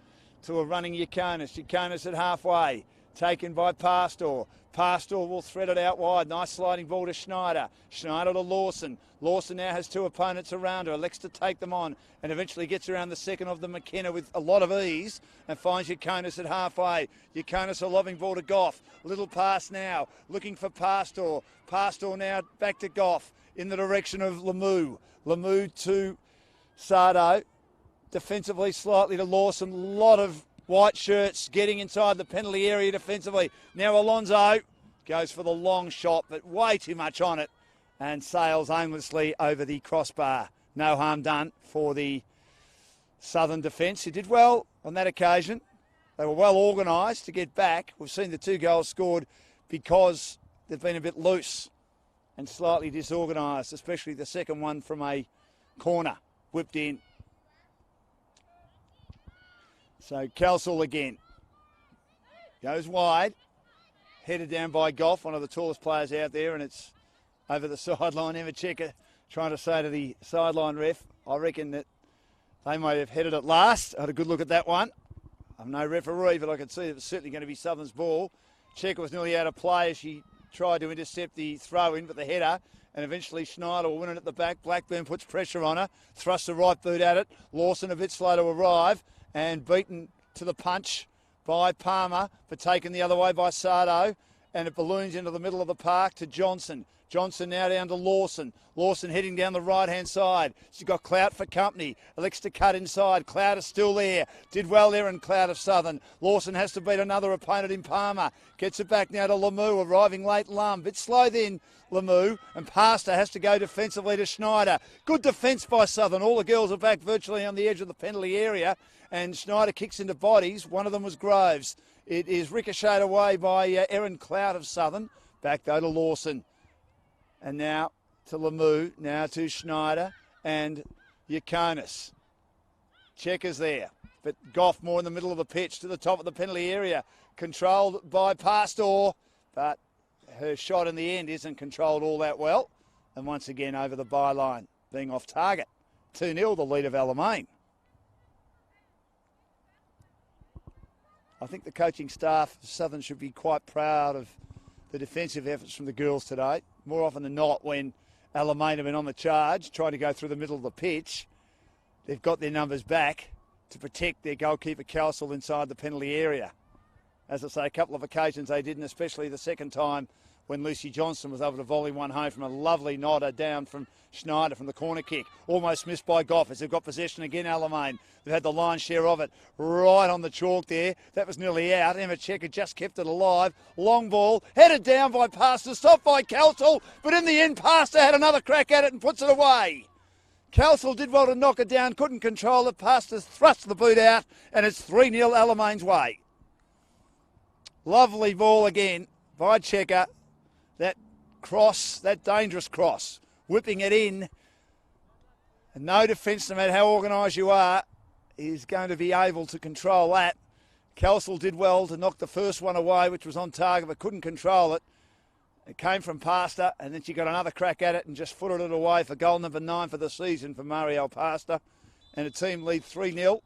to a running Yaconis. Yaconis at halfway, taken by Pastor. Pastoral will thread it out wide. Nice sliding ball to Schneider. Schneider to Lawson. Lawson now has two opponents around her. Elects to take them on and eventually gets around the second of the McKenna with a lot of ease and finds Yaconis at halfway. Yaconis a lobbing ball to Goff. Little pass now. Looking for Pastoral. Pastoral now back to Goff in the direction of Lemieux. Lemieux to Sardo. Defensively slightly to Lawson. A lot of white shirts getting inside the penalty area defensively. Now Alonso goes for the long shot, but way too much on it and sails aimlessly over the crossbar. No harm done for the Southern defence. He did well on that occasion. They were well organised to get back. We've seen the 2 goals scored because they've been a bit loose and slightly disorganised, especially the second one from a corner whipped in. So Kelsall again goes wide, headed down by Goff, one of the tallest players out there, and it's over the sideline. Emma Checker trying to say to the sideline ref, I reckon that they might have headed it last. I had a good look at that one. I'm no referee, but I could see it was certainly going to be Southern's ball. Checker was nearly out of play as she tried to intercept the throw-in, but the header, and eventually Schneider will win it at the back. Blackburn puts pressure on her, thrusts the right boot at it. Lawson a bit slow to arrive, and beaten to the punch by Palmer, but taken the other way by Sardo, and it balloons into the middle of the park to Johnson. Johnson now down to Lawson. Lawson heading down the right-hand side. She's got Clout for company. Elects to cut inside. Clout is still there. Did well there in Clout of Southern. Lawson has to beat another opponent in Palmer. Gets it back now to Lemieux, arriving late Lum. Bit slow then, Lemieux. And Pastor has to go defensively to Schneider. Good defence by Southern. All the girls are back virtually on the edge of the penalty area. And Schneider kicks into bodies. One of them was Groves. It is ricocheted away by Erin Clout of Southern. Back though to Lawson. And now to Lemieux, now to Schneider and Yaconis. Checkers there, but Goff more in the middle of the pitch to the top of the penalty area. Controlled by Pastor, but her shot in the end isn't controlled all that well. And once again over the byline, being off target. 2-0, the lead of Alamein. I think the coaching staff of Southern should be quite proud of the defensive efforts from the girls today. More often than not, when Alamein have been on the charge, trying to go through the middle of the pitch, they've got their numbers back to protect their goalkeeper Kelsall inside the penalty area. As I say, a couple of occasions they didn't, especially the second time when Lucy Johnson was able to volley one home from a lovely nodder down from Schneider from the corner kick. Almost missed by Goff as they've got possession again, Alamein. They've had the lion's share of it right on the chalk there. That was nearly out. Emma Checker just kept it alive. Long ball, headed down by Pastor, stopped by Kelsall, but in the end, Pastor had another crack at it and puts it away. Kelsall did well to knock it down, couldn't control it. Pastor thrust the boot out, and it's 3-0 Alamein's way. Lovely ball again by Checker. That cross, that dangerous cross, whipping it in. And no defence, no matter how organised you are, is going to be able to control that. Kelsall did well to knock the first one away, which was on target, but couldn't control it. It came from Pastor, and then she got another crack at it and just footed it away for goal number 9 for the season for Marielle Pastor. And the team lead 3-0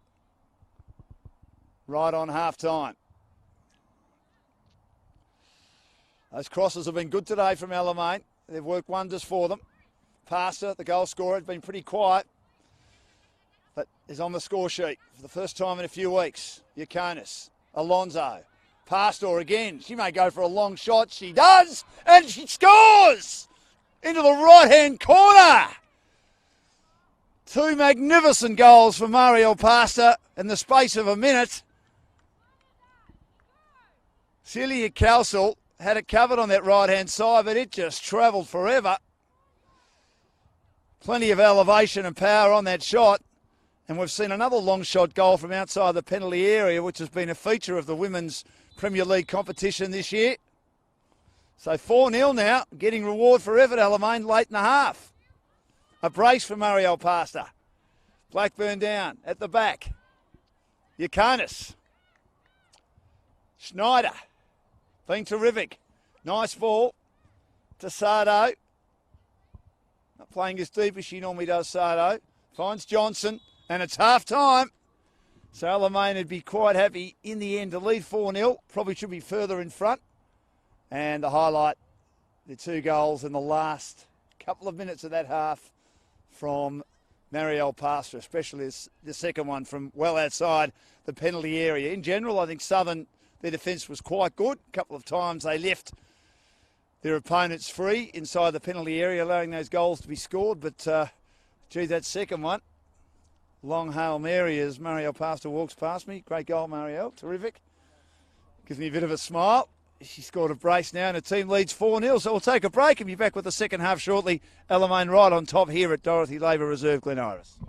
right on half-time. Those crosses have been good today from Alamein. They've worked wonders for them. Pastor, the goal scorer, has been pretty quiet, but is on the score sheet for the first time in a few weeks. Yaconis, Alonso, Pastor again. She may go for a long shot. She does, and she scores into the right-hand corner. 2 magnificent goals for Marielle Pastor in the space of a minute. Celia Kelsall had it covered on that right-hand side, but it just travelled forever. Plenty of elevation and power on that shot. And we've seen another long shot goal from outside the penalty area, which has been a feature of the Women's Premier League competition this year. So 4-0 now, getting reward for effort, Alamein, late in the half. A brace for Marielle Pastor. Blackburn down at the back. Yaconis. Schneider. Been terrific. Nice ball to Sardo. Not playing as deep as she normally does, Sardo. Finds Johnson, and it's half-time. So Alamein would be quite happy in the end to lead 4-0. Probably should be further in front. And the highlight, the 2 goals in the last couple of minutes of that half from Marielle Pastor, especially the second one from well outside the penalty area. In general, I think Southern, their defence was quite good. A couple of times they left their opponents free inside the penalty area, allowing those goals to be scored. But, gee, that second one, long Hail Mary as Marielle Pastor walks past me. Great goal, Marielle. Terrific. Gives me a bit of a smile. She scored a brace now and the team leads 4-0. So we'll take a break and be back with the second half shortly. Alamein right on top here at Dorothy Labour Reserve, Glen Iris.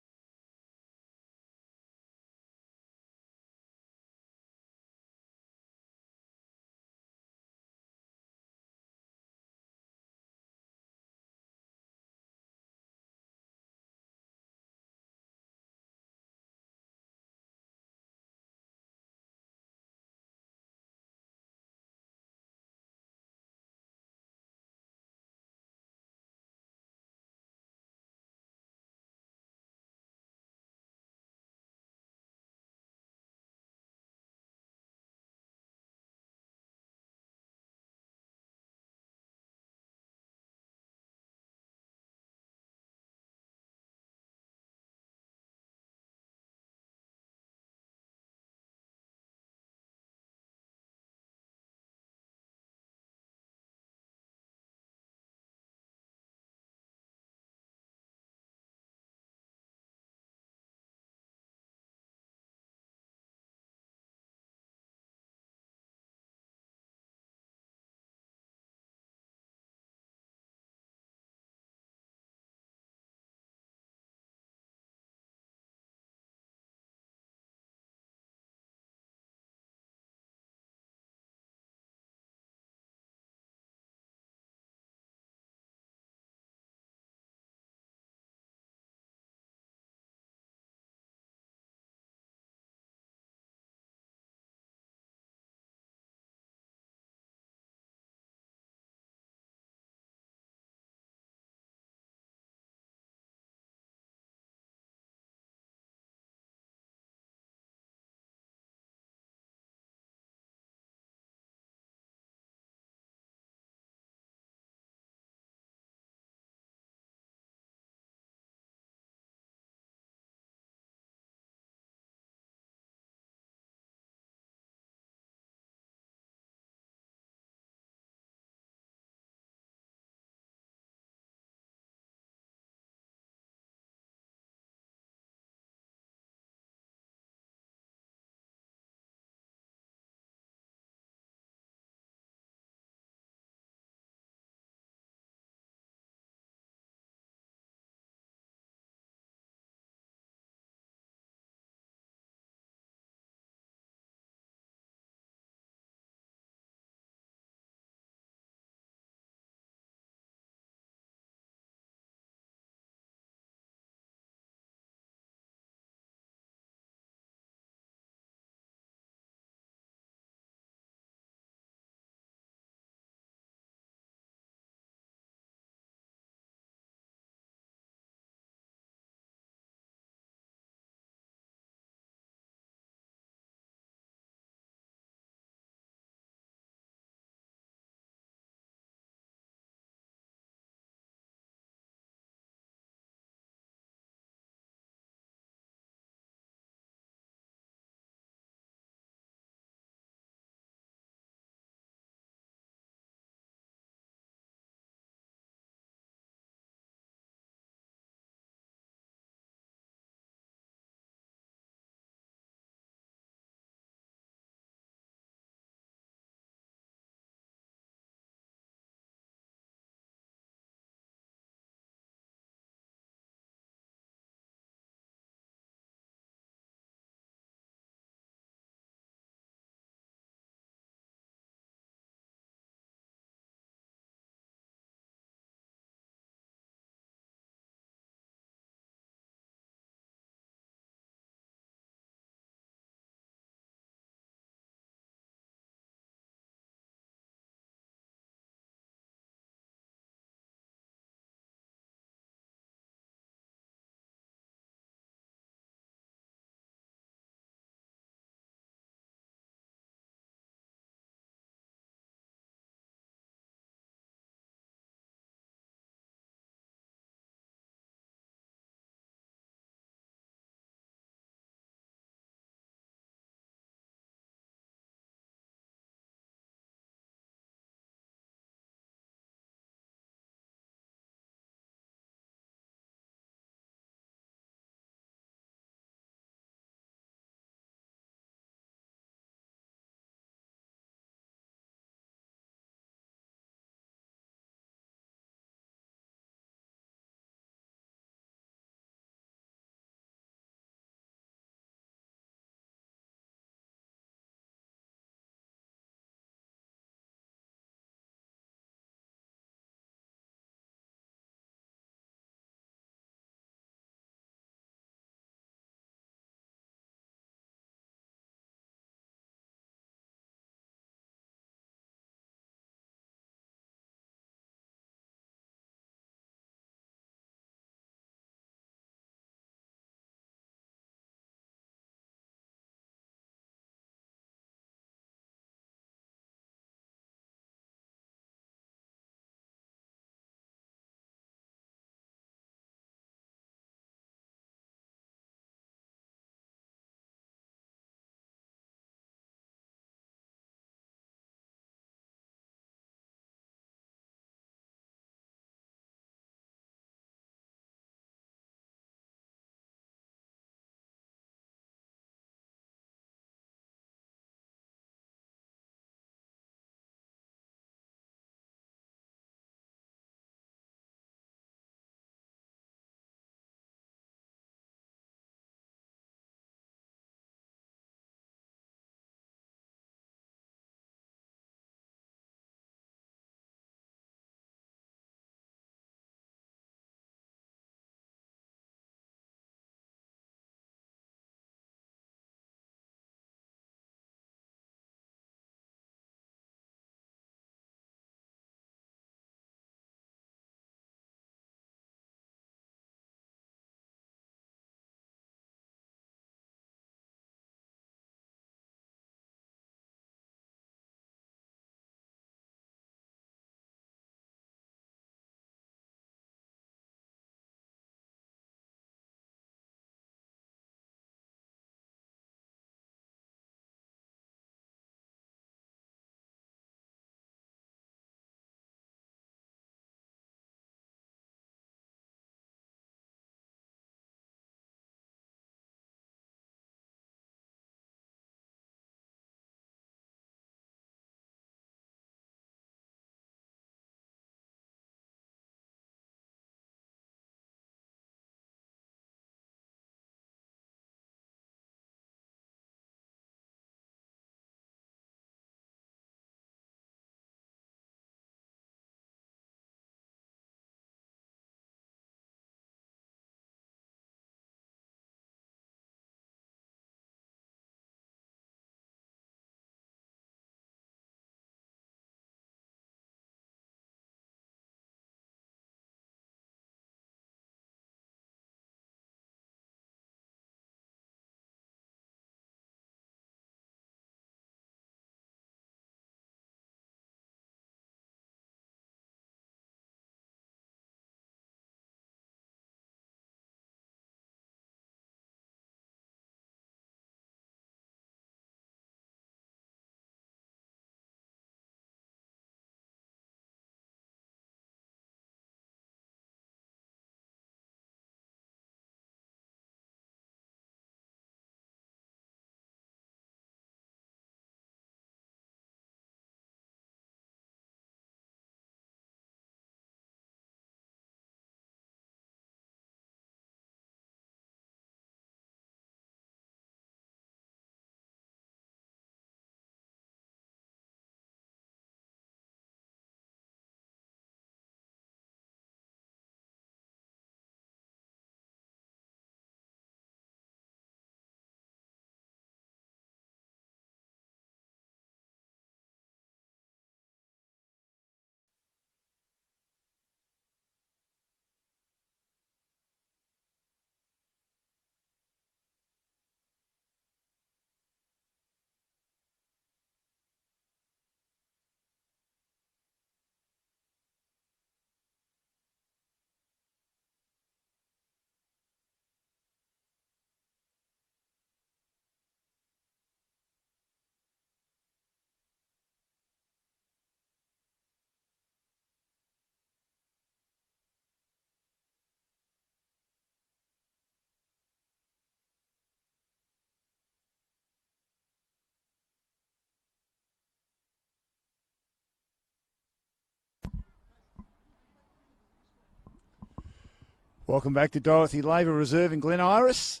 Welcome back to Dorothy Labour Reserve in Glen Iris.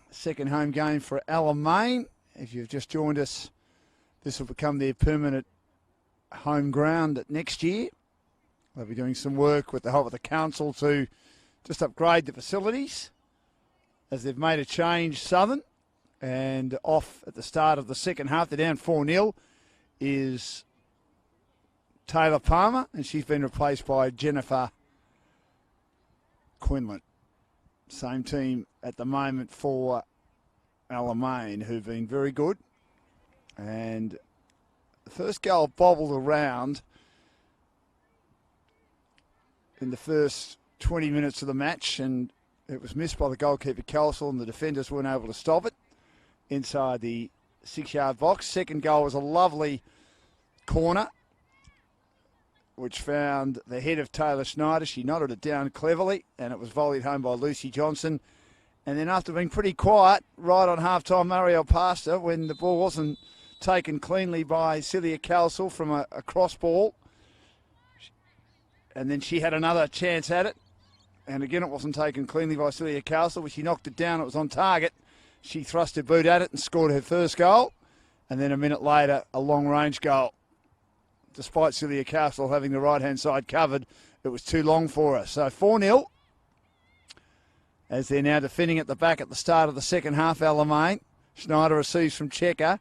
Second home game for Alamein. If you've just joined us, this will become their permanent home ground next year. They'll be doing some work with the help of the council to just upgrade the facilities as they've made a change, Southern. And off at the start of the second half, they're down 4-0, is Taylor Palmer, and she's been replaced by Jennifer Quinlan. Same team at the moment for Alamein, who've been very good. And the first goal bobbled around in the first 20 minutes of the match, and it was missed by the goalkeeper Kelsall, and the defenders weren't able to stop it inside the 6-yard box. Second goal was a lovely corner, which found the head of Taylor Schneider. She nodded it down cleverly, and it was volleyed home by Lucy Johnson. And then after being pretty quiet, right on half-time, Marielle passed her when the ball wasn't taken cleanly by Celia Kelsall from a cross ball. And then she had another chance at it. And again, it wasn't taken cleanly by Celia Kelsall, but she knocked it down. It was on target. She thrust her boot at it and scored her first goal. And then a minute later, a long-range goal. Despite Celia Kelsall having the right-hand side covered, it was too long for her. So 4-0, as they're now defending at the back at the start of the second half, Alamein. Schneider receives from Checker.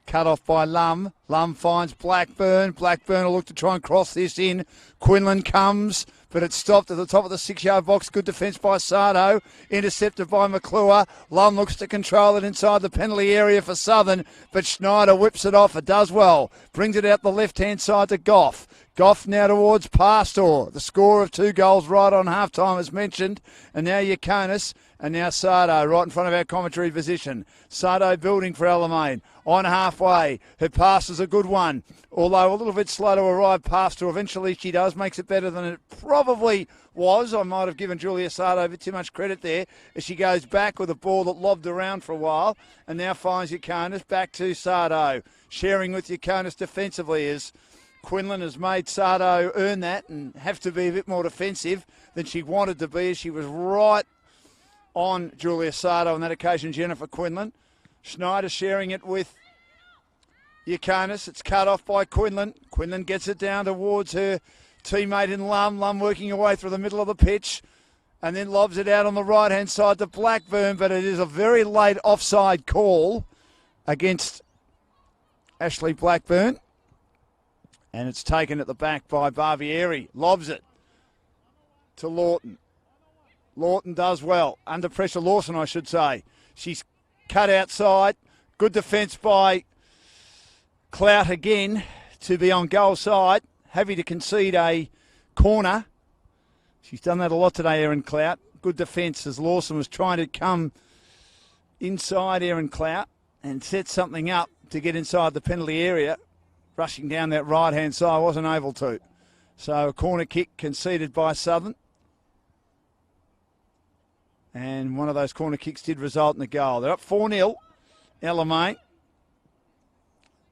Cut off by Lum. Lum finds Blackburn. Blackburn will look to try and cross this in. Quinlan comes, but it's stopped at the top of the 6-yard box. Good defence by Sardo. Intercepted by McClure. Lum looks to control it inside the penalty area for Southern, but Schneider whips it off. It does well. Brings it out the left-hand side to Goff. Goff now towards Pastor. The score of 2 goals right on half-time as mentioned. And now Yakonis. And now Sardo right in front of our commentary position. Sardo building for Alamein. On halfway. Her pass is a good one. Although a little bit slow to arrive past her. Eventually she does. Makes it better than it probably was. I might have given Julia Sardo a bit too much credit there as she goes back with a ball that lobbed around for a while. And now finds Yakonis. Back to Sardo. Sharing with Yakonis defensively as Quinlan has made Sardo earn that and have to be a bit more defensive than she wanted to be. She was right on Julia Sardo on that occasion, Jennifer Quinlan. Schneider sharing it with Yakonis. It's cut off by Quinlan. Quinlan gets it down towards her teammate in Lum. Lum working her way through the middle of the pitch and then lobs it out on the right-hand side to Blackburn, but it is a very late offside call against Ashley Blackburn. And it's taken at the back by Barbieri. Lobs it to Lawton. Lawton does well. Under pressure, Lawson, I should say. She's cut outside. Good defence by Clout again to be on goal side. Happy to concede a corner. She's done that a lot today, Erin Clout. Good defence as Lawson was trying to come inside Erin Clout and set something up to get inside the penalty area. Rushing down that right-hand side, wasn't able to. So a corner kick conceded by Southern. And one of those corner kicks did result in a goal. They're up 4-0. Alamein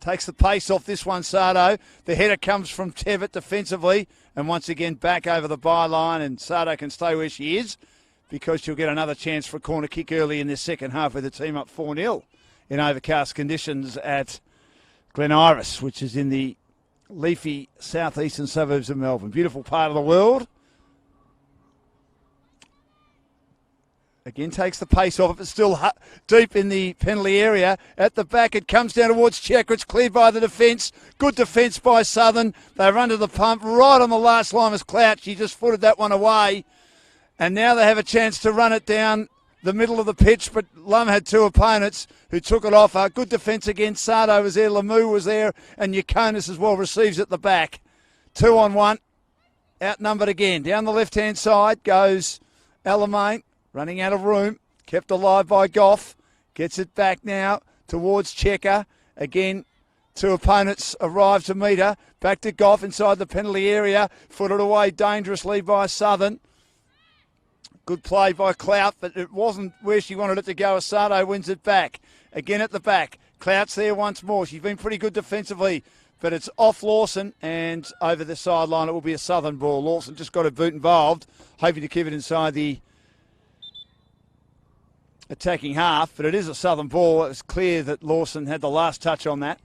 takes the pace off this one, Sardo. The header comes from Tevitt defensively. And once again, back over the byline. And Sardo can stay where she is because she'll get another chance for a corner kick early in this second half with the team up 4-0 in overcast conditions at Glen Iris, which is in the leafy southeastern suburbs of Melbourne. Beautiful part of the world. Again, takes the pace off it, but still deep in the penalty area. At the back, it comes down towards Checker. It's cleared by the defence. Good defence by Southern. They're under the pump right on the last line as Clout. She just footed that one away. And now they have a chance to run it down the middle of the pitch, but Lum had 2 opponents who took it off. Good defence again. Sardo was there, Lamu was there, and Yakonis as well receives at the back. 2 on 1. Outnumbered again. Down the left-hand side goes Alamein, running out of room. Kept alive by Goff. Gets it back now towards Checker. Again, 2 opponents arrive to meet her. Back to Goff inside the penalty area. Footed away dangerously by Southern. Good play by Clout, but it wasn't where she wanted it to go. Asado wins it back. Again at the back. Clout's there once more. She's been pretty good defensively, but it's off Lawson and over the sideline. It will be a Southern ball. Lawson just got a boot involved, hoping to keep it inside the attacking half, but it is a Southern ball. It's clear that Lawson had the last touch on that.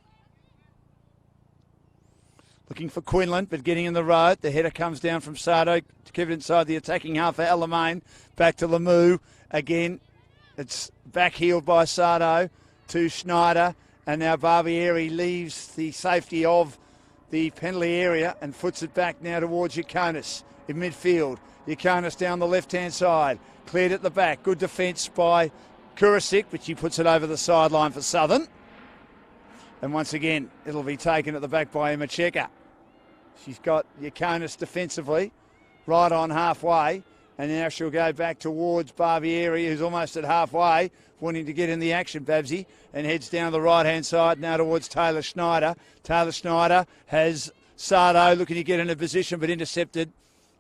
Looking for Quinlan, but getting in the road. The header comes down from Sardo to keep it inside the attacking half for Alamein. Back to Lemieux. Again, it's back-heeled by Sardo to Schneider. And now Barbieri leaves the safety of the penalty area and foots it back now towards Yakonis in midfield. Yakonis down the left-hand side. Cleared at the back. Good defence by Kurasic, but she puts it over the sideline for Southern. And once again, it'll be taken at the back by Emma Checker. She's got Yakonis defensively right on halfway. And now she'll go back towards Barbieri, who's almost at halfway, wanting to get in the action, Babsy, and heads down the right-hand side now towards Taylor Schneider. Taylor Schneider has Sardo looking to get in a position, but intercepted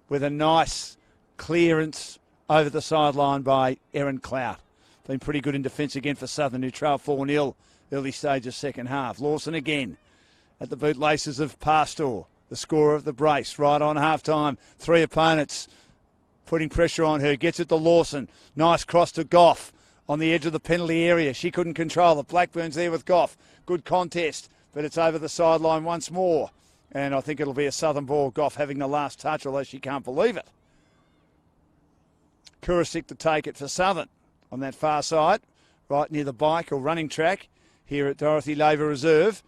with a nice clearance over the sideline by Erin Clout. Been pretty good in defence again for Southern, who trail 4-0 early stage of second half. Lawson again at the bootlaces of Pastor, the scorer of the brace, right on half-time. Three opponents putting pressure on her. Gets it to Lawson. Nice cross to Goff on the edge of the penalty area. She couldn't control it. Blackburn's there with Goff. Good contest, but it's over the sideline once more. And I think it'll be a Southern ball. Goff having the last touch, although she can't believe it. Kurasic to take it for Southern on that far side, right near the bike or running track here at Dorothy Laver Reserve.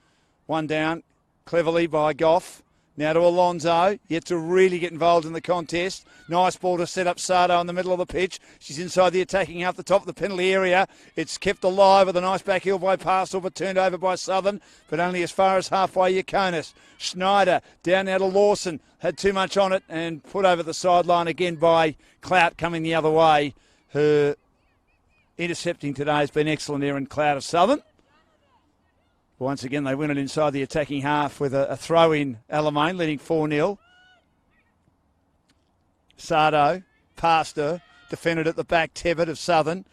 One down cleverly by Goff. Now to Alonso, yet to really get involved in the contest. Nice ball to set up Sardo in the middle of the pitch. She's inside the attacking half, the top of the penalty area. It's kept alive with a nice back heel by Parsel, but turned over by Southern, but only as far as halfway Yakonis. Schneider down now to Lawson, had too much on it and put over the sideline again by Clout coming the other way. Her intercepting today has been excellent here in Clout of Southern. Once again, they win it inside the attacking half with a throw-in Alamein, leading 4-0. Sardo, past her, defended at the back, Tebbit of Southern.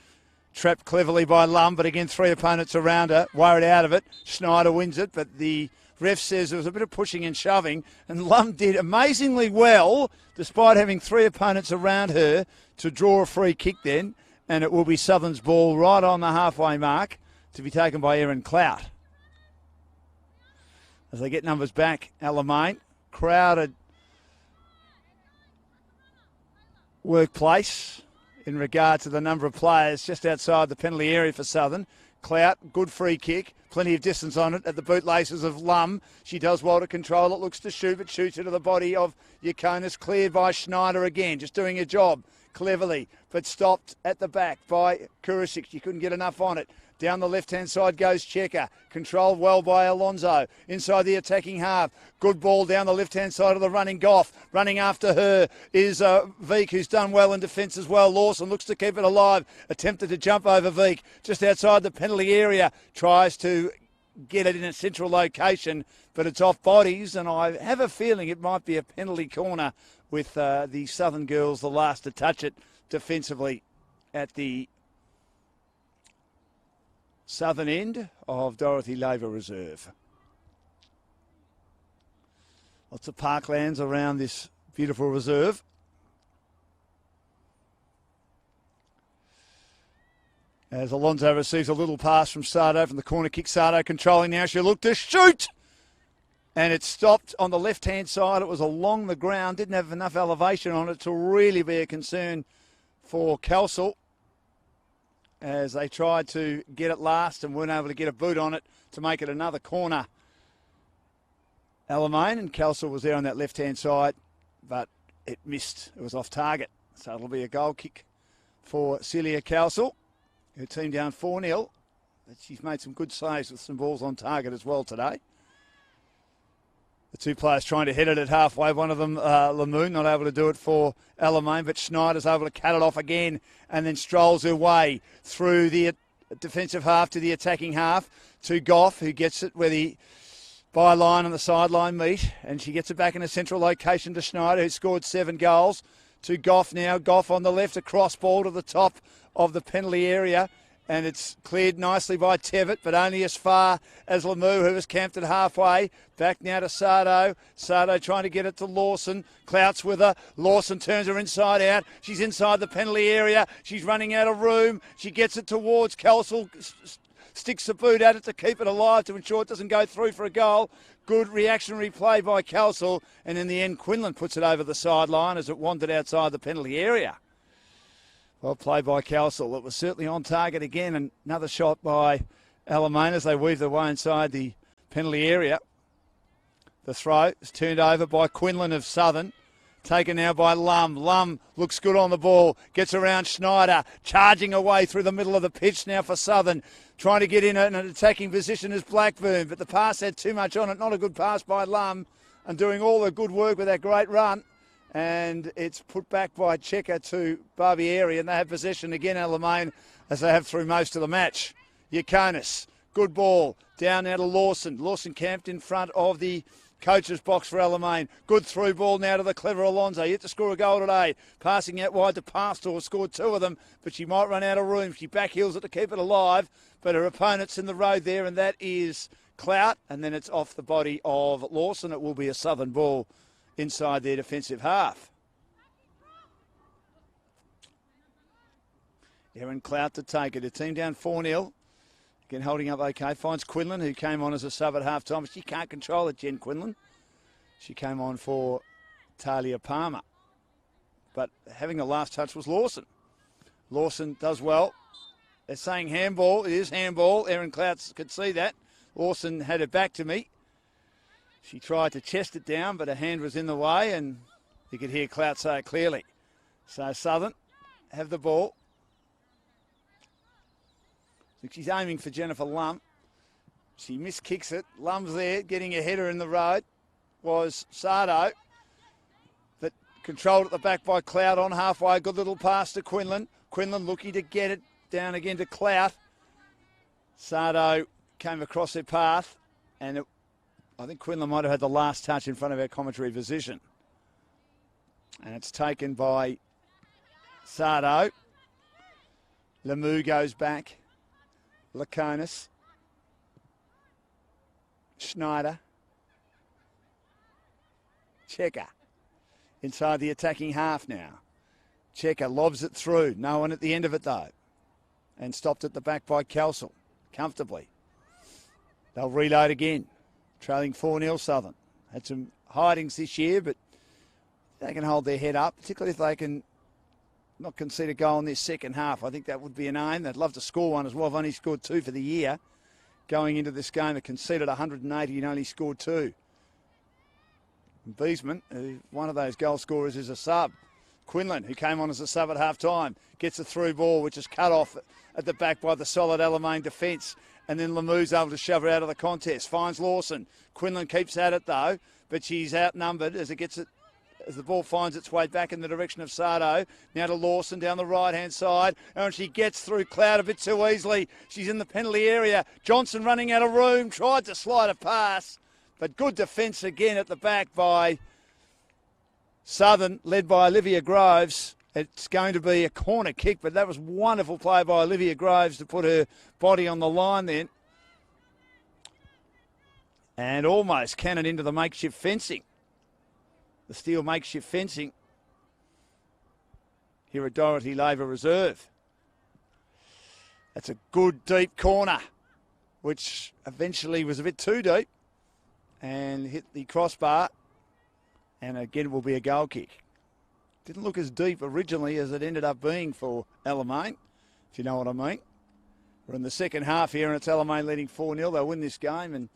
Trapped cleverly by Lum, but again, three opponents around her, worried out of it. Schneider wins it, but the ref says there was a bit of pushing and shoving, and Lum did amazingly well, despite having three opponents around her, to draw a free kick then, and it will be Southern's ball right on the halfway mark to be taken by Erin Clout. As they get numbers back, Alamein, crowded workplace in regard to the number of players just outside the penalty area for Southern. Clout, good free kick, plenty of distance on it at the bootlaces of Lum. She does well to control it, looks to shoot, but shoots into the body of Yakonis. Cleared by Schneider again, just doing a job cleverly, but stopped at the back by Kurasic. She couldn't get enough on it. Down the left-hand side goes Checker. Controlled well by Alonso. Inside the attacking half. Good ball down the left-hand side of the running Goff. Running after her is Veek, who's done well in defence as well. Lawson looks to keep it alive. Attempted to jump over Veek. Just outside the penalty area. Tries to get it in a central location, but it's off bodies, and I have a feeling it might be a penalty corner with the Southern girls the last to touch it defensively at the southern end of Dorothy Laver Reserve. Lots of parklands around this beautiful reserve. As Alonso receives a little pass from Sardo from the corner kick. Sardo controlling now. She'll look to shoot. And it stopped on the left-hand side. It was along the ground. Didn't have enough elevation on it to really be a concern for Kelsall, as they tried to get it last and weren't able to get a boot on it to make it another corner. Alamein, and Kelsall was there on that left-hand side, but it missed. It was off target. So it'll be a goal kick for Celia Kelsall, her team down 4-0. But she's made some good saves with some balls on target as well today. The two players trying to hit it at halfway. One of them, Lamoon, not able to do it for Alamein, but Schneider's able to cut it off again and then strolls her way through the defensive half to the attacking half to Goff, who gets it where the byline and the sideline meet, and she gets it back in a central location to Schneider, who scored 7 goals. To Goff now. Goff on the left, a cross ball to the top of the penalty area, And it's cleared nicely by Tevitt, but only as far as Lamu, who has camped it halfway. Back now to Sardo. Sardo trying to get it to Lawson. Clouts with her. Lawson turns her inside out. She's inside the penalty area. She's running out of room. She gets it towards Kelsall. Sticks the boot at it to keep it alive to ensure it doesn't go through for a goal. Good reactionary play by Kelsall. And in the end, Quinlan puts it over the sideline as it wandered outside the penalty area. Well played by Kelsall. It was certainly on target again. And another shot by Alamein as they weave their way inside the penalty area. The throw is turned over by Quinlan of Southern. Taken now by Lum. Lum looks good on the ball. Gets around Schneider. Charging away through the middle of the pitch now for Southern. Trying to get in an attacking position is Blackburn. But the pass had too much on it. Not a good pass by Lum. And doing all the good work with that great run. And it's put back by Checker to Barbieri, and they have possession again, Alamein, as they have through most of the match. Yakonis, good ball, down now to Lawson. Lawson camped in front of the coach's box for Alamein. Good through ball now to the clever Alonso, yet to score a goal today. Passing out wide to Pastor, scored 2 of them, but she might run out of room. She backheels it to keep it alive, but her opponent's in the road there, and that is Clout, and then it's off the body of Lawson. It will be a Southern ball inside their defensive half. Erin Clout to take it. A team down 4-0. Again, holding up okay. Finds Quinlan, who came on as a sub at half-time. She can't control it, Jen Quinlan. She came on for Talia Palmer. But having the last touch was Lawson. Lawson does well. They're saying handball. It is handball. Erin Clout could see that. Lawson had it back to me. She tried to chest it down, but her hand was in the way, and you could hear Clout say it clearly. So Southern have the ball. So she's aiming for Jennifer Lum. She miskicks it. Lum's there, getting a header in the road was Sardo, but controlled at the back by Clout on halfway. Good little pass to Quinlan. Quinlan looking to get it down again to Clout. Sardo came across their path, and I think Quinlan might have had the last touch in front of our commentary position. And it's taken by Sardo. Lamu goes back. Laconis. Schneider. Checker. Inside the attacking half now. Checker lobs it through. No one at the end of it though. And stopped at the back by Kelsall. Comfortably. They'll reload again. Trailing 4-0 Southern. Had some hidings this year, but they can hold their head up, particularly if they can not concede a goal in their second half. I think that would be an aim. They'd love to score one as well. They've only scored 2 for the year. Going into this game, they conceded 180 and only scored 2. And Beesman, one of those goal scorers, is a sub. Quinlan, who came on as a sub at half-time, gets a through ball, which is cut off at the back by the solid Alamein defence. And then Lamu's able to shove her out of the contest. Finds Lawson. Quinlan keeps at it though, but she's outnumbered as the ball finds its way back in the direction of Sardo. Now to Lawson down the right-hand side. And she gets through Cloud a bit too easily. She's in the penalty area. Johnson running out of room. Tried to slide a pass. But good defence again at the back by Southern, led by Olivia Groves. It's going to be a corner kick, but that was wonderful play by Olivia Groves to put her body on the line then. And almost cannon into the makeshift fencing. The steel makeshift fencing here at Dorothy Labour Reserve. That's a good deep corner, which eventually was a bit too deep and hit the crossbar. And again, it will be a goal kick. Didn't look as deep originally as it ended up being for Alamein, if you know what I mean. We're in the second half here, and it's Alamein leading 4-0. They'll win this game and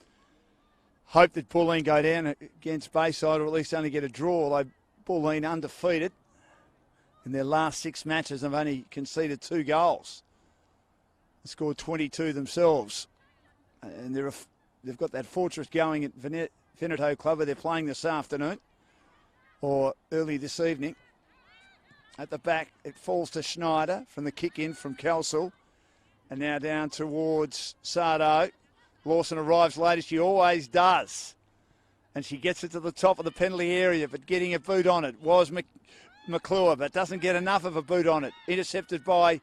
hope that Pauline go down against Bayside, or at least only get a draw. Although Pauline undefeated in their last 6 matches, have only conceded 2 goals. They scored 22 themselves. And they've got that fortress going at Veneto Club, where they're playing this afternoon or early this evening. At the back, it falls to Schneider from the kick in from Kelsall. And now down towards Sardo. Lawson arrives late as she always does. And she gets it to the top of the penalty area, but getting a boot on it was McClure, but doesn't get enough of a boot on it. Intercepted by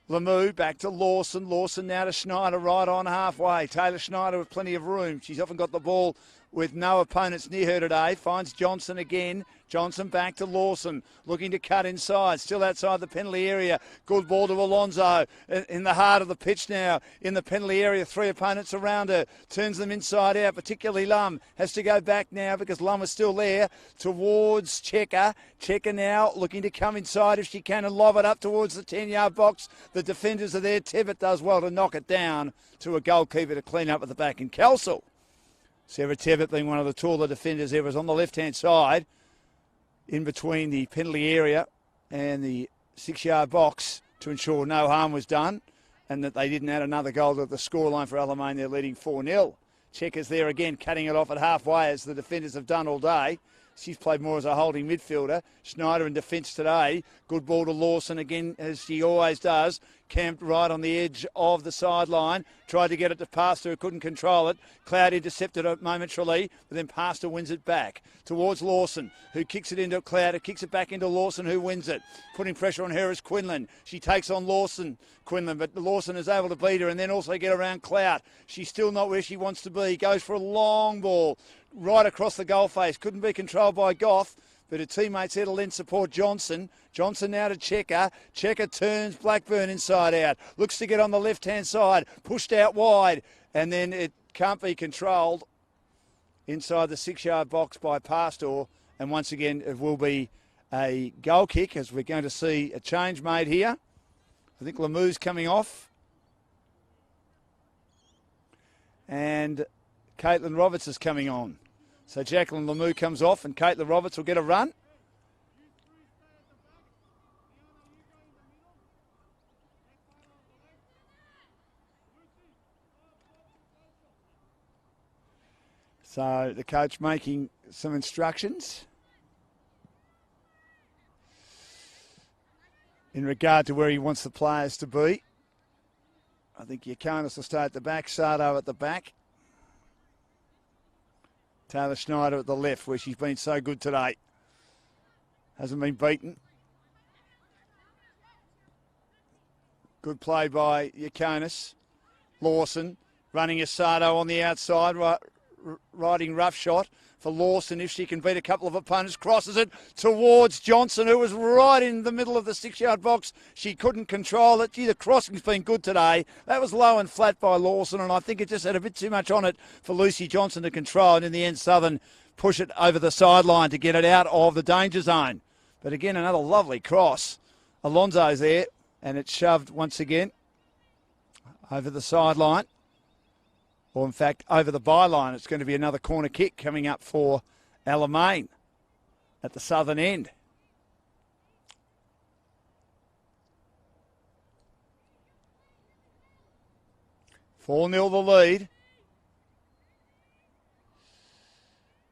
Lemieux back to Lawson. Lawson now to Schneider, right on halfway. Taylor Schneider with plenty of room. She's often got the ball with no opponents near her today. Finds Johnson again. Johnson back to Lawson, looking to cut inside. Still outside the penalty area. Good ball to Alonso in the heart of the pitch now. In the penalty area, 3 opponents around her. Turns them inside out, particularly Lum. Has to go back now because Lum is still there towards Checker. Checker now looking to come inside if she can and lob it up towards the 10-yard box. The defenders are there. Tevitt does well to knock it down to a goalkeeper to clean up at the back in Kelsall. Sarah Tevitt, being one of the taller defenders there, was on the left-hand side in between the penalty area and the 6-yard box to ensure no harm was done and that they didn't add another goal to the scoreline for Alamein. They're leading 4-0. Checkers there again, cutting it off at halfway as the defenders have done all day. She's played more as a holding midfielder. Schneider in defence today. Good ball to Lawson again, as she always does. Camped right on the edge of the sideline. Tried to get it to Pastor, couldn't control it. Cloud intercepted it momentarily, but then Pastor wins it back towards Lawson, who kicks it into Cloud, who kicks it back into Lawson, who wins it. Putting pressure on her is Quinlan. She takes on Quinlan, but Lawson is able to beat her and then also get around Cloud. She's still not where she wants to be. Goes for a long ball right across the goal face. Couldn't be controlled by Goff, but her teammates here to lend support Johnson. Johnson now to Checker. Checker turns Blackburn inside out. Looks to get on the left-hand side. Pushed out wide, and then it can't be controlled inside the 6-yard box by Pastor. And once again, it will be a goal kick as we're going to see a change made here. I think Lemieux's coming off. And Caitlin Roberts is coming on. So Jacqueline Lemieux comes off and Caitlin Roberts will get a run. So the coach making some instructions in regard to where he wants the players to be. I think Yakonis will start at the back, Sardo at the back. Taylor Schneider at the left, where she's been so good today. Hasn't been beaten. Good play by Yakonis. Lawson running Asado on the outside, riding rough shot for Lawson if she can beat a couple of opponents. Crosses it towards Johnson, who was right in the middle of the 6-yard box. She couldn't control it. Gee, the crossing's been good today. That was low and flat by Lawson, and I think it just had a bit too much on it for Lucy Johnson to control. And in the end, Southern push it over the sideline to get it out of the danger zone. But again, another lovely cross. Alonso's there, and it's shoved once again over the sideline. Or in fact, over the byline. It's going to be another corner kick coming up for Alamein at the southern end. Four 4-0 the lead.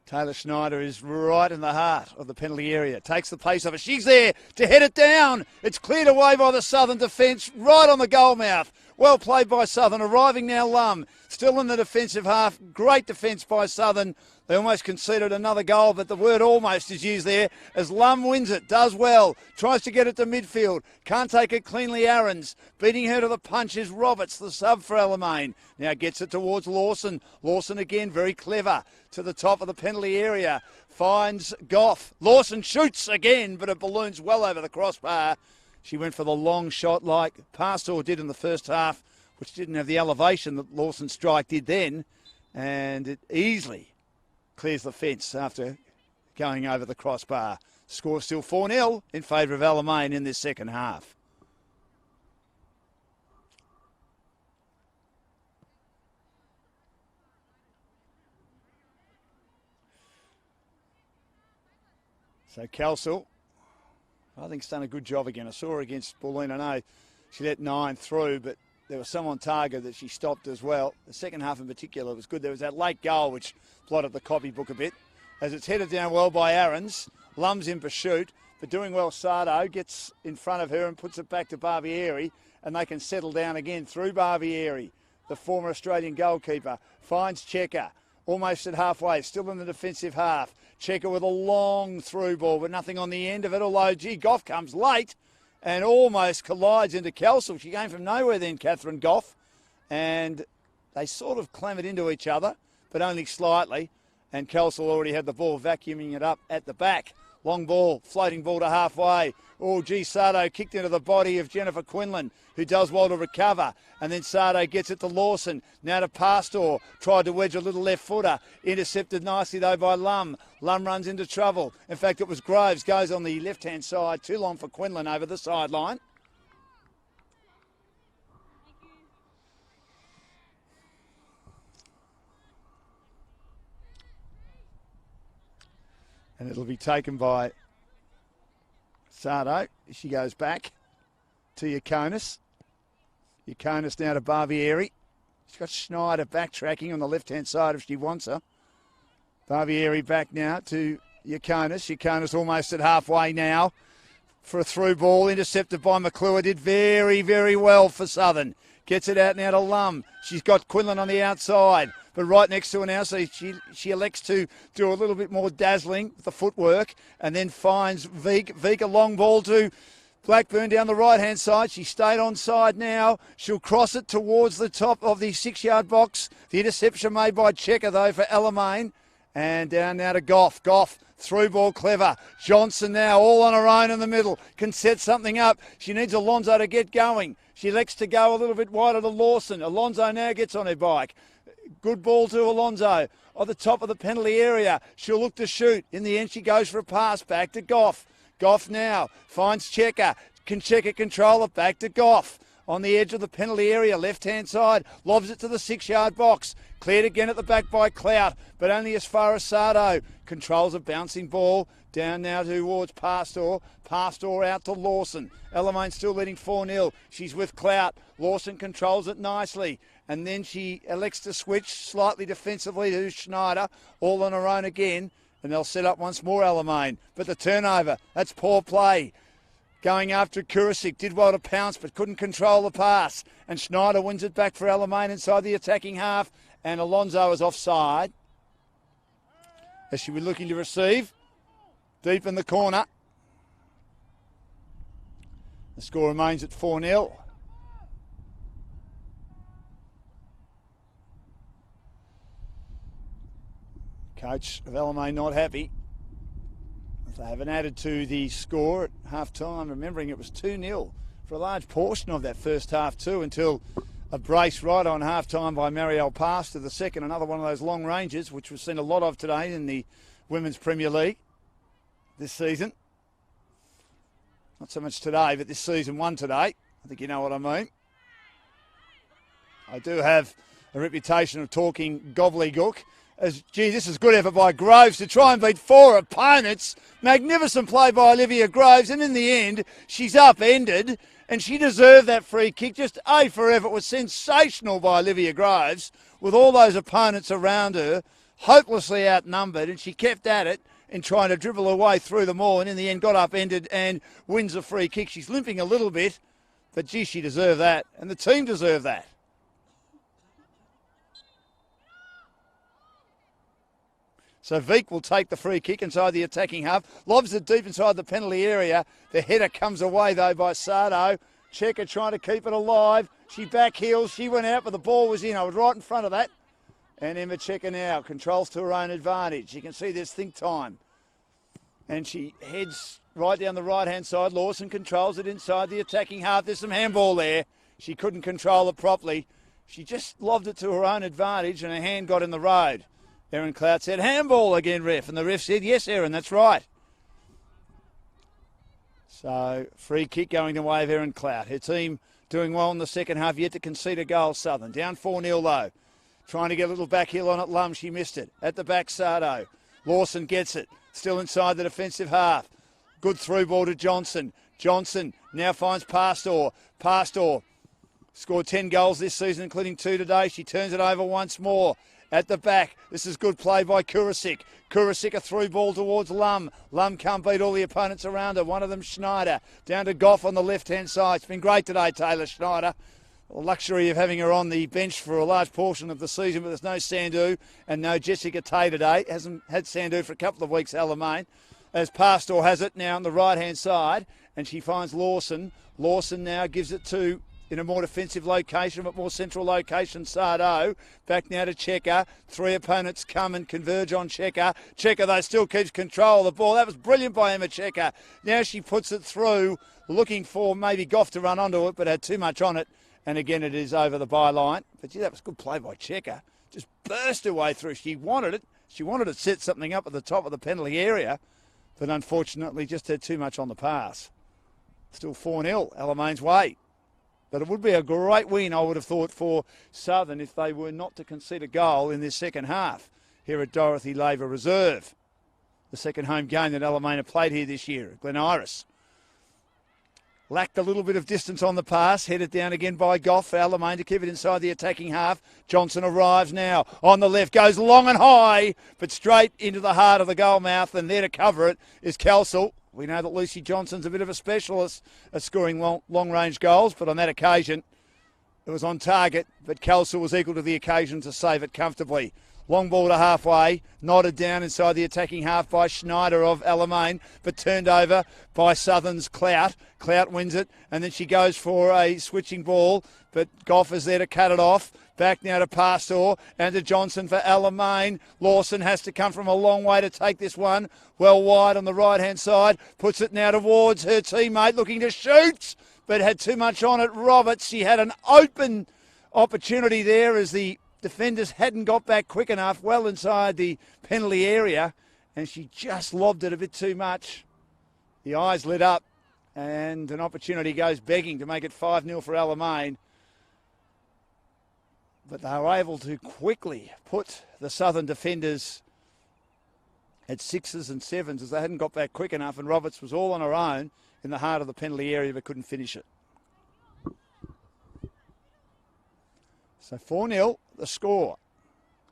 Taylor Schneider is right in the heart of the penalty area. Takes the pace of it. She's there to head it down. It's cleared away by the Southern defence, right on the goal mouth. Well played by Southern. Arriving now Lum. Still in the defensive half. Great defence by Southern. They almost conceded another goal, but the word almost is used there as Lum wins it. Does well. Tries to get it to midfield. Can't take it cleanly, Aarons. Beating her to the punch is Roberts, the sub for Alamein. Now gets it towards Lawson. Lawson again, very clever. To the top of the penalty area. Finds Goff. Lawson shoots again, but it balloons well over the crossbar. She went for the long shot like Pastor did in the first half, which didn't have the elevation that Lawson's strike did then. And it easily clears the fence after going over the crossbar. Score still 4-0 in favour of Alamein in this second half. So Kelsall, I think, has done a good job again. I saw her against Bulleen. I know she let 9 through, but there was some on target that she stopped as well. The second half in particular was good. There was that late goal which blotted the copybook a bit. As it's headed down well by Aarons, Lum's in pursuit, but doing well Sardo gets in front of her and puts it back to Barbieri, and they can settle down again through Barbieri, the former Australian goalkeeper. Finds Checker, almost at halfway, still in the defensive half. Checker with a long through ball, but nothing on the end of it, although, gee, Goff comes late and almost collides into Kelsall. She came from nowhere then, Catherine Goff, and they sort of clambered into each other, but only slightly, and Kelsall already had the ball, vacuuming it up at the back. Long ball, floating ball to halfway. Oh, gee, Sardo kicked into the body of Jennifer Quinlan, who does well to recover. And then Sardo gets it to Lawson. Now to Pastor. Tried to wedge a little left footer. Intercepted nicely, though, by Lum. Lum runs into trouble. In fact, it was Groves. Goes on the left-hand side. Too long for Quinlan over the sideline. And it'll be taken by Sardo. She goes back to Yaconis. Yaconis now to Barbieri. She's got Schneider backtracking on the left-hand side if she wants her. Barbieri back now to Yaconis. Yaconis almost at halfway now for a through ball. Intercepted by McClure. Did very, very well for Southern. Gets it out now to Lum. She's got Quinlan on the outside, but right next to her now, so she elects to do a little bit more dazzling with the footwork, and then finds Veek. Veek a long ball to Blackburn down the right-hand side. She stayed onside now. She'll cross it towards the top of the 6-yard box. The interception made by Checker, though, for Alamein. And down now to Goff. Goff, through ball, clever. Johnson now all on her own in the middle. Can set something up. She needs Alonso to get going. She elects to go a little bit wider to Lawson. Alonso now gets on her bike. Good ball to Alonso. On the top of the penalty area. She'll look to shoot. In the end, she goes for a pass back to Goff. Goff now finds Checker. Can Checker control it? Back to Goff. On the edge of the penalty area, left-hand side. Lobs it to the 6-yard box. Cleared again at the back by Clout, but only as far as Sardo. Controls a bouncing ball. Down now towards Pastor. Pastor out to Lawson. Alamein still leading 4-0. She's with Clout. Lawson controls it nicely. And then she elects to switch slightly defensively to Schneider. All on her own again. And they'll set up once more, Alamein. But the turnover, that's poor play. Going after Kurasik, did well to pounce but couldn't control the pass. And Schneider wins it back for Alamein inside the attacking half. And Alonso is offside as she was looking to receive. Deep in the corner. The score remains at 4-0. Coach of Alamein not happy. They haven't added to the score at half-time, remembering it was 2-0 for a large portion of that first half too, until a brace right on half-time by Marielle Pass to the second, another one of those long ranges, which we've seen a lot of today in the Women's Premier League this season. Not so much today, but this season one today. I think you know what I mean. I do have a reputation of talking gobbledygook. As, gee, this is good effort by Groves to try and beat 4 opponents. Magnificent play by Olivia Groves, and in the end, she's upended, and she deserved that free kick. Just A for effort was sensational by Olivia Groves, with all those opponents around her, hopelessly outnumbered, and she kept at it and trying to dribble her way through them all, and in the end got upended and wins the free kick. She's limping a little bit, but gee, she deserved that, and the team deserved that. So Veek will take the free kick inside the attacking half. Lobs it deep inside the penalty area. The header comes away, though, by Sardo. Checker trying to keep it alive. She backheels. She went out, but the ball was in. I was right in front of that. And Emma Checker now controls to her own advantage. You can see there's think time. And she heads right down the right-hand side. Lawson controls it inside the attacking half. There's some handball there. She couldn't control it properly. She just lobbed it to her own advantage, and her hand got in the road. Erin Clout said, handball again, ref. And the ref said, yes, Erin, that's right. So, free kick going the way of Erin Clout. Her team doing well in the second half, yet to concede a goal, Southern. Down 4-0, though. Trying to get a little back heel on it, Lum. She missed it. At the back, Sardo. Lawson gets it. Still inside the defensive half. Good through ball to Johnson. Johnson now finds Pastor. Pastor scored 10 goals this season, including 2 today. She turns it over once more. At the back, this is good play by Kurasik. Kurasik a through ball towards Lum. Lum can't beat all the opponents around her. One of them, Schneider. Down to Goff on the left-hand side. It's been great today, Taylor Schneider. The luxury of having her on the bench for a large portion of the season, but there's no Sandhu and no Jessica Tay today. Hasn't had Sandhu for a couple of weeks, Alamein. as Pastor has it now on the right-hand side, and she finds Lawson. Lawson now gives it to, in a more defensive location, but more central location, Sardo. Back now to Checker. Three opponents come and converge on Checker. Checker, though, still keeps control of the ball. That was brilliant by Emma Checker. Now she puts it through, looking for maybe Goff to run onto it, but had too much on it. And again, it is over the byline. But gee, that was good play by Checker. Just burst her way through. She wanted it. She wanted to set something up at the top of the penalty area, but unfortunately just had too much on the pass. Still 4-0, Alamein's way. But it would be a great win, I would have thought, for Southern if they were not to concede a goal in this second half here at Dorothy Laver Reserve. The second home game that Alamein have played here this year at Glen Iris. Lacked a little bit of distance on the pass. Headed down again by Goff for Alamein to keep it inside the attacking half. Johnson arrives now on the left. Goes long and high, but straight into the heart of the goal mouth. And there to cover it is Kelsall. We know that Lucy Johnson's a bit of a specialist at scoring long-range goals, but on that occasion, it was on target. But Kelsall was equal to the occasion to save it comfortably. Long ball to halfway, nodded down inside the attacking half by Schneider of Alamein, but turned over by Southern's Clout. Clout wins it, and then she goes for a switching ball, but Goff is there to cut it off. Back now to Pastor and to Johnson for Alamein. Lawson has to come from a long way to take this one. Well wide on the right-hand side. Puts it now towards her teammate, looking to shoot, but had too much on it. Roberts, she had an open opportunity there as the defenders hadn't got back quick enough, well inside the penalty area, and she just lobbed it a bit too much. The eyes lit up, and an opportunity goes begging to make it 5-0 for Alamein. But they were able to quickly put the Southern defenders at 6s and 7s as they hadn't got back quick enough, and Roberts was all on her own in the heart of the penalty area but couldn't finish it. So 4-0, the score.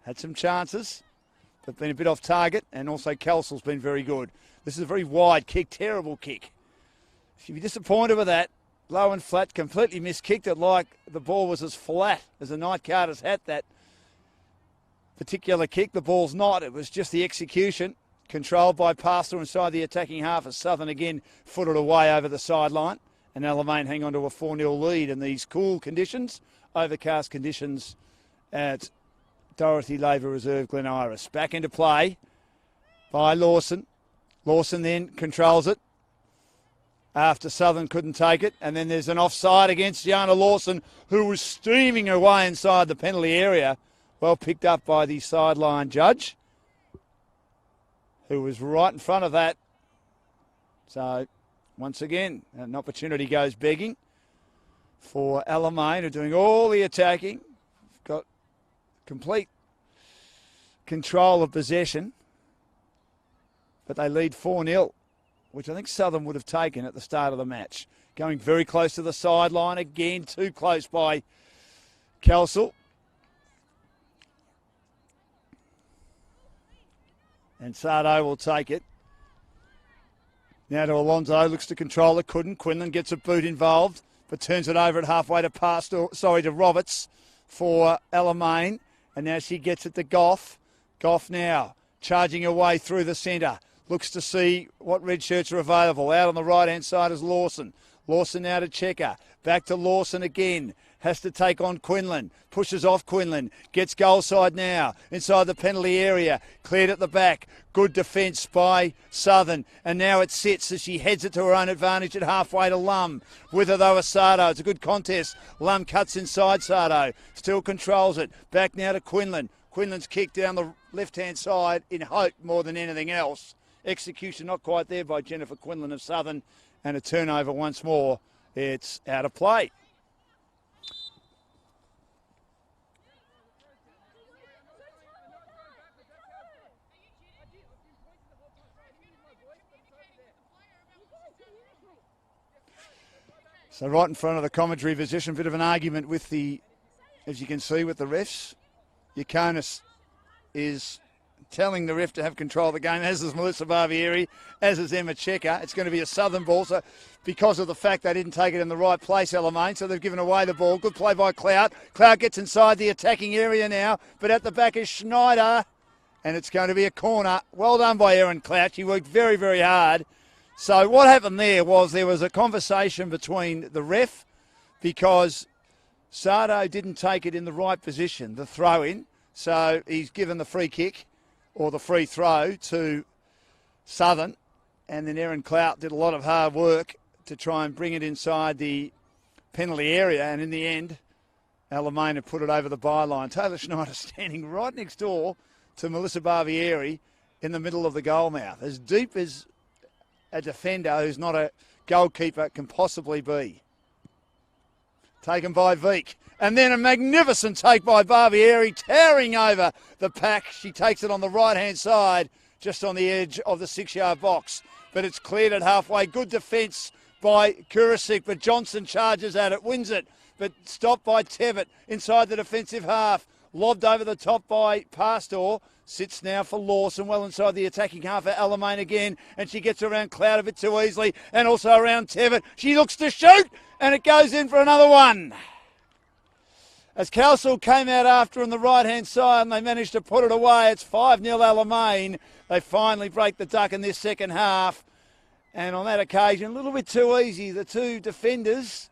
Had some chances, but been a bit off target, and also Kelsall's been very good. This is a very wide kick, terrible kick. She'd be disappointed with that. Low and flat, completely miskicked it like the ball was as flat as a night Carter's hat, that particular kick. The ball's not, it was just the execution. Controlled by Pastor inside the attacking half as Southern again footed away over the sideline. And Alamein hang on to a 4-0 lead in these cool conditions. Overcast conditions at Dorothy Laver Reserve Glen Iris. Back into play by Lawson. Lawson then controls it after Southern couldn't take it. And then there's an offside against Jana Lawson, who was steaming her way inside the penalty area. Well picked up by the sideline judge, who was right in front of that. So once again, an opportunity goes begging for Alamein, who are doing all the attacking. Got complete control of possession, but they lead 4-0, which I think Southern would have taken at the start of the match. Going very close to the sideline again, too close by Kelsall. And Sardo will take it. Now to Alonso, looks to control it, couldn't. Quinlan gets a boot involved, but turns it over at halfway to Roberts for Alamein. And now she gets it to Goff. Goff now charging her way through the centre. Looks to see what red shirts are available. Out on the right-hand side is Lawson. Lawson now to Checker. Back to Lawson again. Has to take on Quinlan. Pushes off Quinlan. Gets goal side now. Inside the penalty area. Cleared at the back. Good defence by Southern. And now it sits as she heads it to her own advantage at halfway to Lum. With her though is Sardo. It's a good contest. Lum cuts inside Sardo. Still controls it. Back now to Quinlan. Quinlan's kick down the left-hand side in hope more than anything else. Execution not quite there by Jennifer Quinlan of Southern. And a turnover once more. It's out of play. So right in front of the commentary position, bit of an argument with the, as you can see, with the refs. Yakonis is telling the ref to have control of the game, as is Melissa Barbieri, as is Emma Checker. It's going to be a Southern ball, so because of the fact they didn't take it in the right place, Alamein, so they've given away the ball. Good play by Clout. Clout gets inside the attacking area now, but at the back is Schneider. and it's going to be a corner. Well done by Erin Clout. She worked very, very hard. So what happened there was a conversation between the ref because Sardo didn't take it in the right position, the throw-in. So he's given the free kick or the free throw to Southern, and then Erin Clout did a lot of hard work to try and bring it inside the penalty area, and in the end, Alamein had put it over the byline. Taylor Schneider standing right next door to Melissa Barbieri in the middle of the goal mouth, as deep as a defender who's not a goalkeeper can possibly be. Taken by Veek. And then a magnificent take by Barbieri, towering over the pack. She takes it on the right-hand side, just on the edge of the 6-yard box. But it's cleared at halfway. Good defence by Kurasik, but Johnson charges at it, wins it. But stopped by Tevitt inside the defensive half. Lobbed over the top by Pastor. Sits now for Lawson, well inside the attacking half of Alamein again. And she gets around Cloud a bit too easily. And also around Tevitt. She looks to shoot, and it goes in for another one. As Kelsall came out after on the right-hand side and they managed to put it away, it's 5-0 Alamein. They finally break the duck in this second half. And on that occasion, a little bit too easy. The two defenders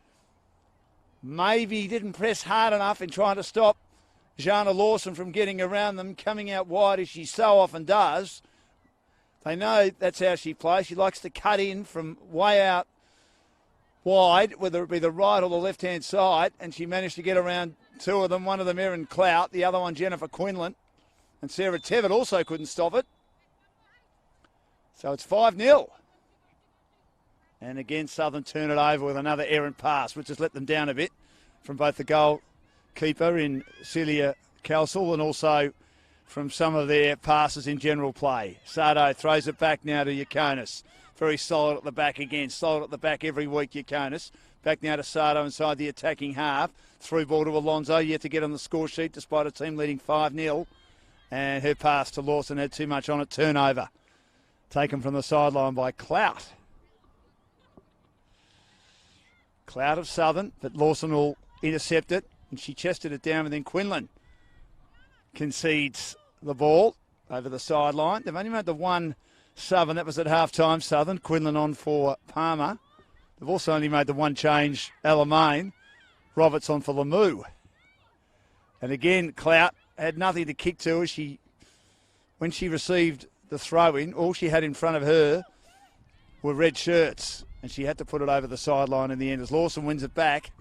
maybe didn't press hard enough in trying to stop Jana Lawson from getting around them, coming out wide as she so often does. They know that's how she plays. She likes to cut in from way out wide, whether it be the right or the left-hand side, and she managed to get around two of them, one of them Erin Clout, the other one Jennifer Quinlan, and Sarah Tevitt also couldn't stop it. So it's 5-0. And again, Southern turn it over with another errant pass, which has let them down a bit from both the goalkeeper in Celia Kelsall and also from some of their passes in general play. Sardo throws it back now to Yakonis. Very solid at the back again. Solid at the back every week, Yakonis. Back now to Sardo inside the attacking half. Through ball to Alonso, yet to get on the score sheet despite a team leading 5-0. And her pass to Lawson had too much on it. Turnover. Taken from the sideline by Clout. Clout of Southern, but Lawson will intercept it. And she chested it down, and then Quinlan concedes the ball over the sideline. They've only made the one sub, and that was at half-time, Southern. Quinlan on for Palmer. They've also only made the one change, Alamein. Roberts on for Lemieux. And again, Clout had nothing to kick to as when she received the throw-in, all she had in front of her were red shirts, and she had to put it over the sideline in the end as Lawson wins it back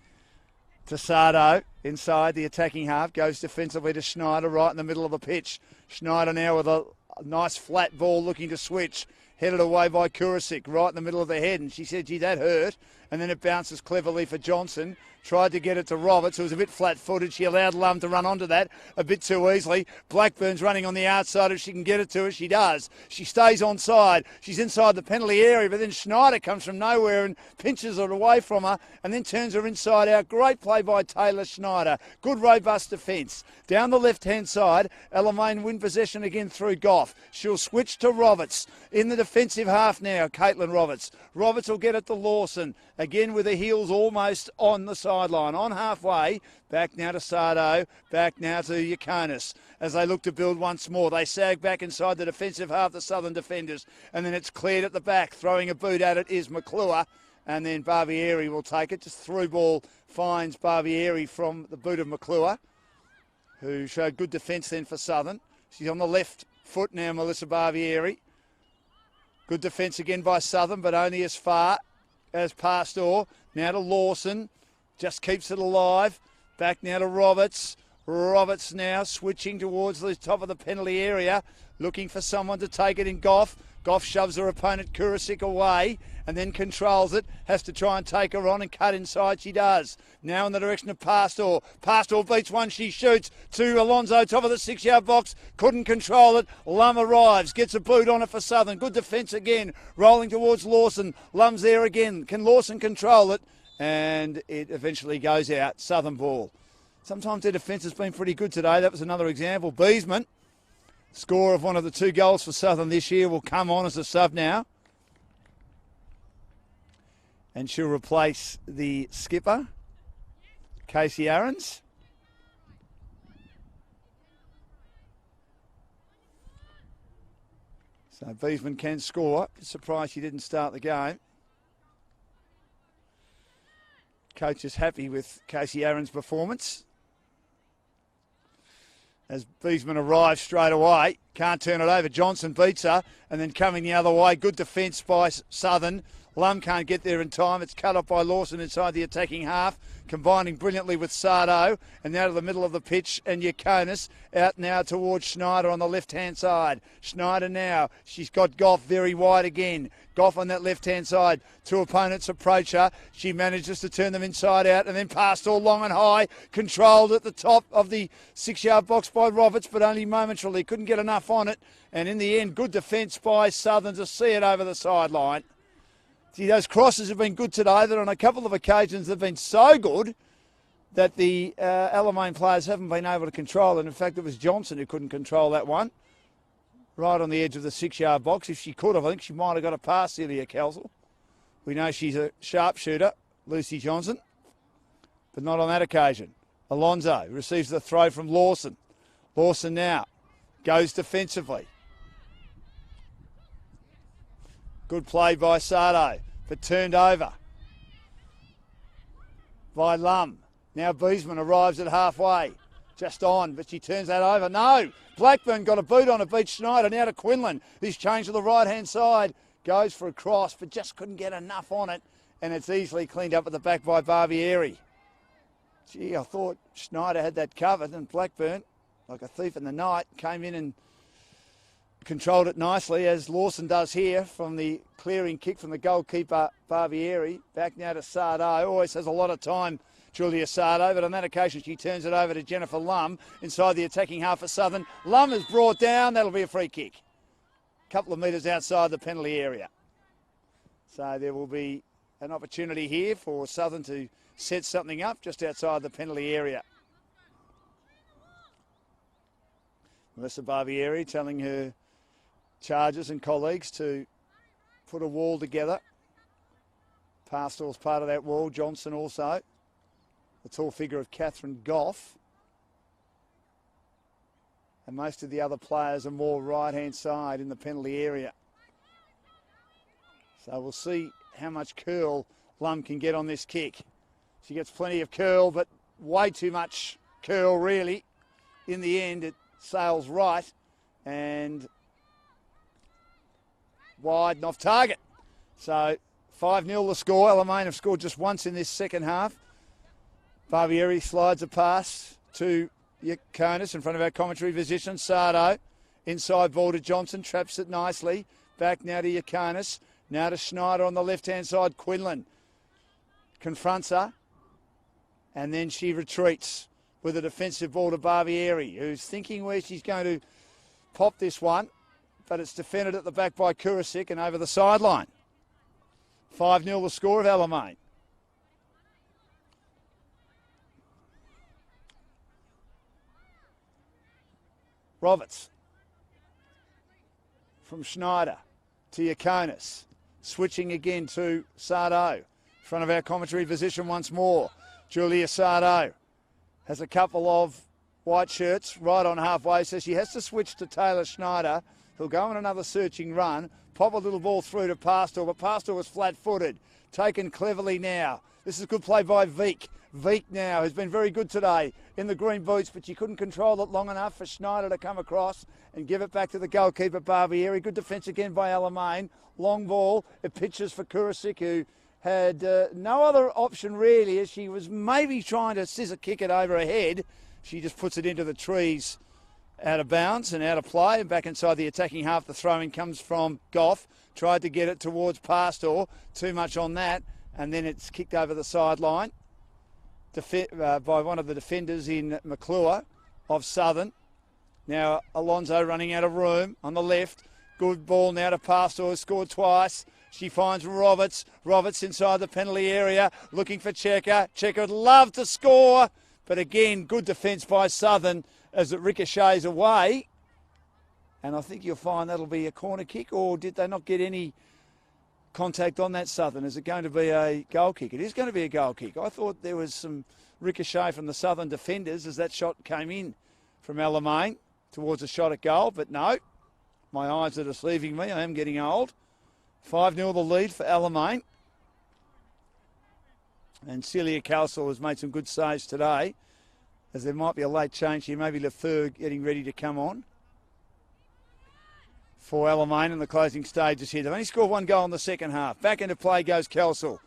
to Sardo inside the attacking half, goes defensively to Schneider right in the middle of the pitch. Schneider now with a nice flat ball looking to switch, headed away by Kurasik right in the middle of the head, and she said, gee, that hurt. And then it bounces cleverly for Johnson. Tried to get it to Roberts, who was a bit flat-footed. She allowed Lum to run onto that a bit too easily. Blackburn's running on the outside. If she can get it to her, she does. She stays onside. She's inside the penalty area, but then Schneider comes from nowhere and pinches it away from her and then turns her inside out. Great play by Taylor Schneider. Good, robust defence. Down the left-hand side, Alamein win possession again through Goff. She'll switch to Roberts. In the defensive half now, Caitlin Roberts. Roberts will get it to Lawson. Again with the heels almost on the sideline, on halfway. Back now to Sardo, back now to Yakonis. As they look to build once more, they sag back inside the defensive half, the Southern defenders. And then it's cleared at the back. Throwing a boot at it is McClure. And then Barbieri will take it. Just through ball finds Barbieri from the boot of McClure, who showed good defence then for Southern. She's on the left foot now, Melissa Barbieri. Good defence again by Southern, but only as far as Pastor. Now to Lawson. Just keeps it alive. Back now to Roberts. Roberts now switching towards the top of the penalty area. Looking for someone to take it in Goff. Goff shoves her opponent Kurasik away and then controls it. Has to try and take her on and cut inside. She does. Now in the direction of Pastor. Pastor beats one. She shoots to Alonso, top of the 6-yard box. Couldn't control it. Lum arrives. Gets a boot on it for Southern. Good defence again. Rolling towards Lawson. Lum's there again. Can Lawson control it? And it eventually goes out. Southern ball. Sometimes their defence has been pretty good today. That was another example. Beesman, score of one of the 2 goals for Southern this year, will come on as a sub now. And she'll replace the skipper, Casey Aarons. So Beesman can score. Surprised she didn't start the game. Coach is happy with Casey Aaron's performance. As Beesman arrives straight away, can't turn it over. Johnson beats her, and then coming the other way, good defence by Southern. Lum can't get there in time. It's cut off by Lawson inside the attacking half, combining brilliantly with Sardo, and now to the middle of the pitch, and Yakonis out now towards Schneider on the left-hand side. Schneider now, she's got Goff very wide again. Goff on that left-hand side. Two opponents approach her. She manages to turn them inside out and then passed all long and high, controlled at the top of the 6-yard box by Roberts, but only momentarily. Couldn't get enough on it, and in the end, good defence by Southern to see it over the sideline. See, those crosses have been good today. That on a couple of occasions they've been so good that the Alamein players haven't been able to control it. In fact, it was Johnson who couldn't control that one. Right on the edge of the 6-yard box. If she could have, I think she might have got a past Celia Kelsel. We know she's a sharpshooter, Lucy Johnson, but not on that occasion. Alonso receives the throw from Lawson. Lawson now goes defensively. Good play by Sardo, but turned over by Lum. Now Beesman arrives at halfway, just on, but she turns that over. No! Blackburn got a boot on it, beat Schneider. Now to Quinlan, who's changed to the right-hand side. Goes for a cross, but just couldn't get enough on it, and it's easily cleaned up at the back by Barbieri. Gee, I thought Schneider had that covered, and Blackburn, like a thief in the night, came in and controlled it nicely, as Lawson does here from the clearing kick from the goalkeeper Barbieri. Back now to Sardo. Always has a lot of time, Julia Sardo, but on that occasion she turns it over to Jennifer Lum inside the attacking half of Southern. Lum is brought down. That'll be a free kick. A couple of metres outside the penalty area. So there will be an opportunity here for Southern to set something up just outside the penalty area. Melissa Barbieri telling her charges and colleagues to put a wall together. Pastor's part of that wall. Johnson also. The tall figure of Catherine Goff. And most of the other players are more right-hand side in the penalty area. So we'll see how much curl Lum can get on this kick. She gets plenty of curl, but way too much curl, really. In the end, it sails right and wide and off target. So 5-0 the score. Alamein have scored just once in this second half. Barbieri slides a pass to Yakonis in front of our commentary position. Sardo, inside ball to Johnson, traps it nicely. Back now to Yakonis. Now to Schneider on the left-hand side. Quinlan confronts her, and then she retreats with a defensive ball to Barbieri, who's thinking where she's going to pop this one, but it's defended at the back by Kurasik and over the sideline. 5-0 the score of Alamein. Roberts from Schneider to Yakonis. Switching again to Sardo. In front of our commentary position once more. Julia Sardo has a couple of white shirts right on halfway, so she has to switch to Taylor Schneider, who'll go on another searching run, pop a little ball through to Pastor, but Pastor was flat-footed. Taken cleverly now. This is good play by Veek. Veek now has been very good today in the green boots, but she couldn't control it long enough for Schneider to come across and give it back to the goalkeeper Barbieri. Good defence again by Alamein. Long ball. It pitches for Kurasik, who had no other option really, as she was maybe trying to scissor kick it over her head. She just puts it into the trees out of bounds and out of play, and back inside the attacking half. The throw-in comes from Goff. Tried to get it towards Pastor. Too much on that, and then it's kicked over the sideline by one of the defenders in McClure of Southern. Now Alonso running out of room on the left. Good ball now to Pastor, who scored twice. She finds Roberts. Roberts inside the penalty area, looking for Checker. Checker would love to score, but again, good defence by Southern as it ricochets away. And I think you'll find that'll be a corner kick, or did they not get any contact on that, Southern? Is it going to be a goal kick? It is going to be a goal kick. I thought there was some ricochet from the Southern defenders as that shot came in from Alamein towards a shot at goal, but no. My eyes are deceiving me. I am getting old. 5-0 the lead for Alamein. And Celia Calsall has made some good saves today, as there might be a late change here. Maybe Lefeur getting ready to come on for Alamein in the closing stages here. They've only scored 1 goal in the second half. Back into play goes Calsall.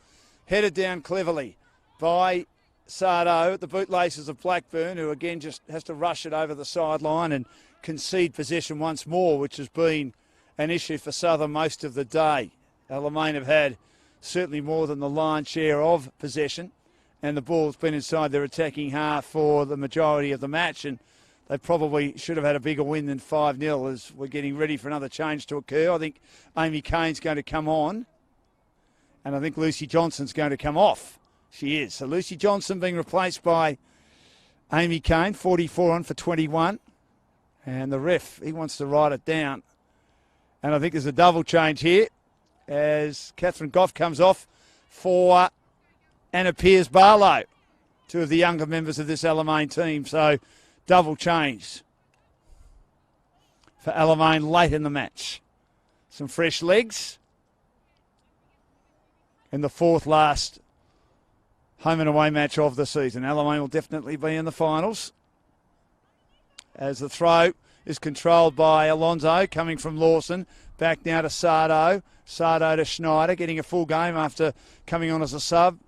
Headed down cleverly by Sardo at the bootlaces of Blackburn, who again just has to rush it over the sideline and concede possession once more, which has been an issue for Southern most of the day. Alamein have had certainly more than the lion's share of possession, and the ball's been inside their attacking half for the majority of the match, and they probably should have had a bigger win than 5-0 as we're getting ready for another change to occur. I think Amy Kane's going to come on, and I think Lucy Johnson's going to come off. She is. So Lucy Johnson being replaced by Amy Kane, 44 on for 21. And the ref, he wants to write it down. And I think there's a double change here as Catherine Goff comes off for Anna Pearce-Barlow, two of the younger members of this Alamein team. So double change for Alamein late in the match. Some fresh legs in the fourth last home and away match of the season. Alamein will definitely be in the finals, as the throw is controlled by Alonso, coming from Lawson. Back now to Sardo. Sardo to Schneider, getting a full game after coming on as a sub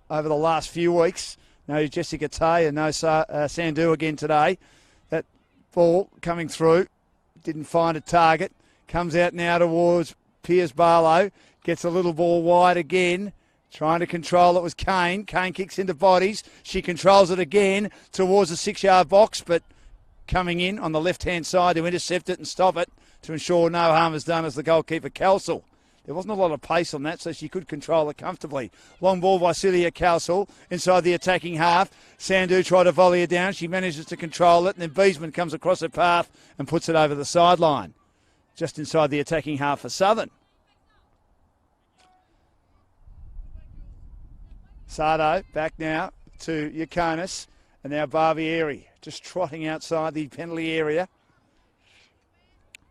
over the last few weeks. No Jessica Tay and no Sandhu again today. That ball coming through, didn't find a target. Comes out now towards Pearce-Barlow. Gets a little ball wide again. Trying to control it was Kane. Kane kicks into bodies. She controls it again towards the 6-yard box, but coming in on the left-hand side to intercept it and stop it to ensure no harm is done as the goalkeeper, Calsall. There wasn't a lot of pace on that, so she could control it comfortably. Long ball by Celia Calsall inside the attacking half. Sandhu tried to volley it down. She manages to control it, and then Beesman comes across her path and puts it over the sideline, just inside the attacking half for Southern. Sardo back now to Yakonis, and now Barbieri just trotting outside the penalty area.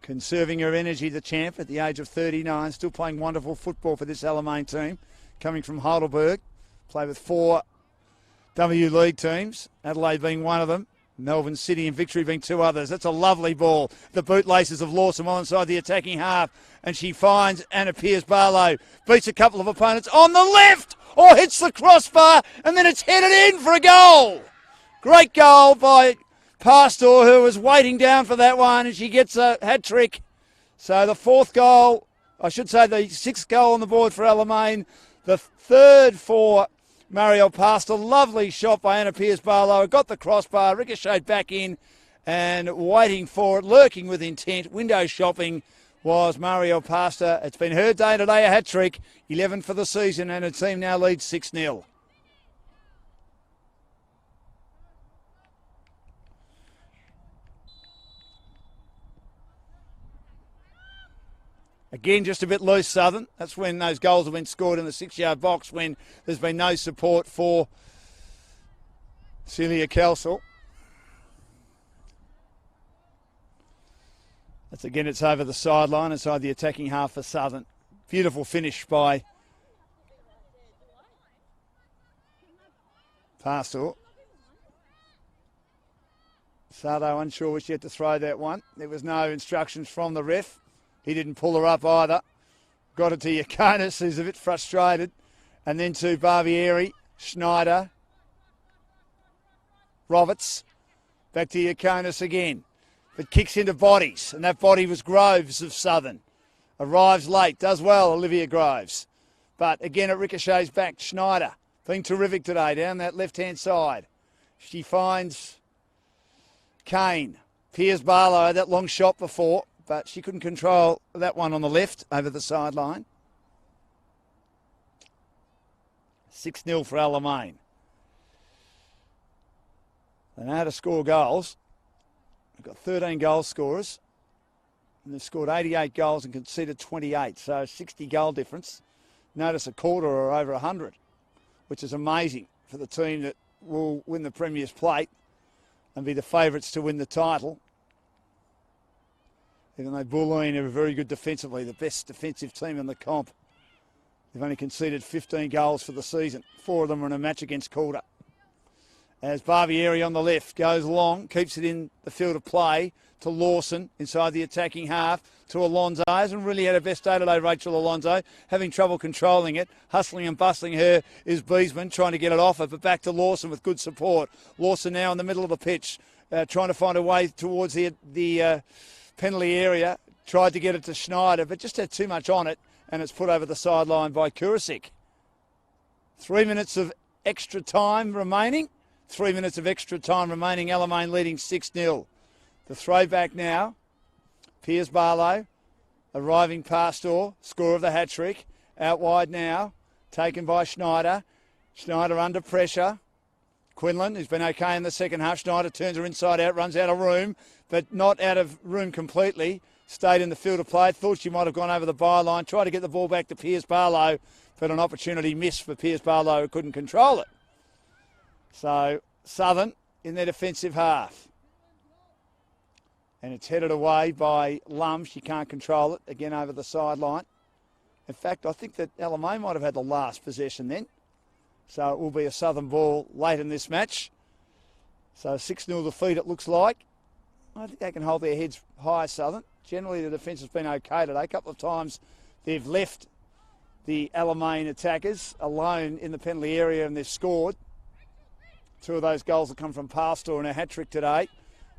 Conserving her energy, the champ at the age of 39, still playing wonderful football for this Alamein team, coming from Heidelberg. Play with 4 W League teams, Adelaide being one of them, Melbourne City and Victory being 2 others. That's a lovely ball. The bootlaces of Lawson well inside the attacking half, and she finds Anna Pearce-Barlow, beats a couple of opponents on the left, or hits the crossbar, and then it's headed in for a goal. Great goal by Pastor, who was waiting down for that one, and she gets a hat-trick. So the 4th goal, I should say the 6th goal on the board for Alamein, the 3rd for Marielle Pastor. Lovely shot by Anna Pearce-Barlow. Got the crossbar, ricocheted back in, and waiting for it, lurking with intent, window shopping, was Marielle Pastor. It's been her day today, a hat-trick, 11 for the season, and her team now leads 6-0. Again, just a bit loose, Southern. That's when those goals have been scored in the 6-yard box, when there's been no support for Celia Calsall. That's again, it's over the sideline, inside the attacking half for Southern. Beautiful finish by Pastor. Sardo unsure where she had to throw that one. There was no instructions from the ref. He didn't pull her up either. Got it to Yakonis, who's a bit frustrated. And then to Barbieri, Schneider, Roberts. Back to Yakonis again. But kicks into bodies, and that body was Groves of Southern. Arrives late, does well, Olivia Groves. But again, it ricochets back. Schneider, being terrific today, down that left-hand side. She finds Kane. Pearce-Barlow had that long shot before, but she couldn't control that one on the left over the sideline. 6-0 for Alamein. They know how to score goals. They've got 13 goal scorers, and they've scored 88 goals and conceded 28, so 60 goal difference. Notice a quarter or over 100, which is amazing for the team that will win the Premier's Plate and be the favourites to win the title. Even though Bulleen are very good defensively, the best defensive team in the comp. They've only conceded 15 goals for the season. 4 of them are in a match against Calder. As Barbieri on the left goes long, keeps it in the field of play to Lawson inside the attacking half to Alonso. Hasn't really had her best day today, Rachel Alonso, having trouble controlling it. Hustling and bustling her is Beesman, trying to get it off her, but back to Lawson with good support. Lawson now in the middle of the pitch, trying to find a way towards the penalty area. Tried to get it to Schneider, but just had too much on it, and it's put over the sideline by Kurasik. 3 minutes of extra time remaining. 3 minutes of extra time remaining. Alamein leading 6-0. The throwback now. Piers Barlow arriving Pastor. Score of the hat-trick. Out wide now. Taken by Schneider. Schneider under pressure. Quinlan, who's been okay in the second half. Schneider turns her inside out, runs out of room, but not out of room completely. Stayed in the field of play. Thought she might have gone over the byline. Tried to get the ball back to Piers Barlow, but an opportunity missed for Piers Barlow, who couldn't control it. So Southern in their defensive half. And it's headed away by Lum. She can't control it. Again over the sideline. In fact, I think that Alamein might have had the last possession then. So it will be a Southern ball late in this match. So 6-0 defeat it looks like. I think they can hold their heads high, Southern. Generally the defence has been okay today. A couple of times they've left the Alamein attackers alone in the penalty area and they've scored. 2 of those goals have come from Pastor and a hat-trick today.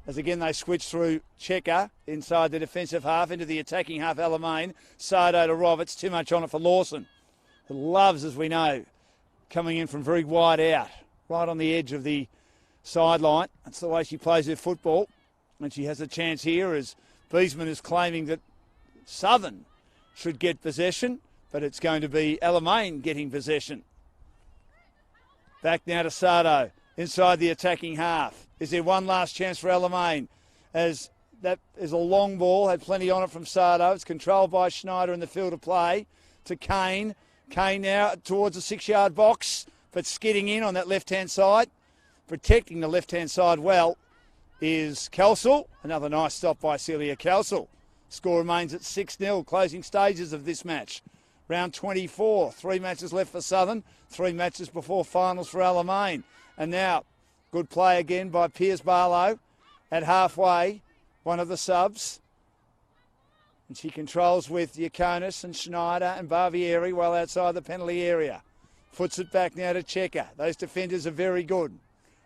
As again they switch through Checker inside the defensive half into the attacking half Alamein. Sardo to Roberts, too much on it for Lawson. Who loves, as we know, coming in from very wide out, right on the edge of the sideline. That's the way she plays her football. And she has a chance here as Beesman is claiming that Southern should get possession, but it's going to be Alamein getting possession. Back now to Sardo, inside the attacking half. Is there one last chance for Alamein? As that is a long ball, had plenty on it from Sardo. It's controlled by Schneider in the field of play to Kane. Kane now towards the 6-yard box, but skidding in on that left-hand side. Protecting the left-hand side well is Kelsall. Another nice stop by Celia Kelsall. Score remains at 6-0, closing stages of this match. Round 24, 3 matches left for Southern, 3 matches before finals for Alamein. And now, good play again by Piers Barlow at halfway, one of the subs. And she controls with Yaconis and Schneider and Barbieri well outside the penalty area. Foots it back now to Checker. Those defenders are very good.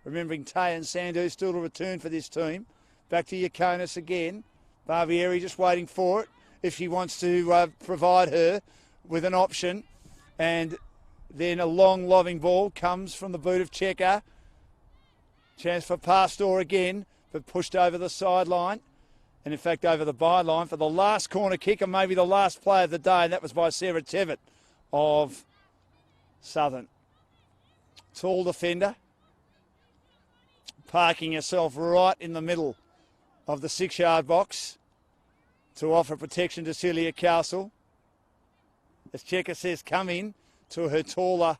Remembering Tay and Sandu still to return for this team. Back to Yaconis again. Barbieri just waiting for it if she wants to provide her with an option. And then a long lobbing ball comes from the boot of Checker. Chance for Pastor again, but pushed over the sideline. And in fact over the byline for the last corner kick and maybe the last play of the day. And that was by Sarah Tevitt of Southern. Tall defender. Parking herself right in the middle of the 6-yard box to offer protection to Celia Castle. As Checker says, come in to her taller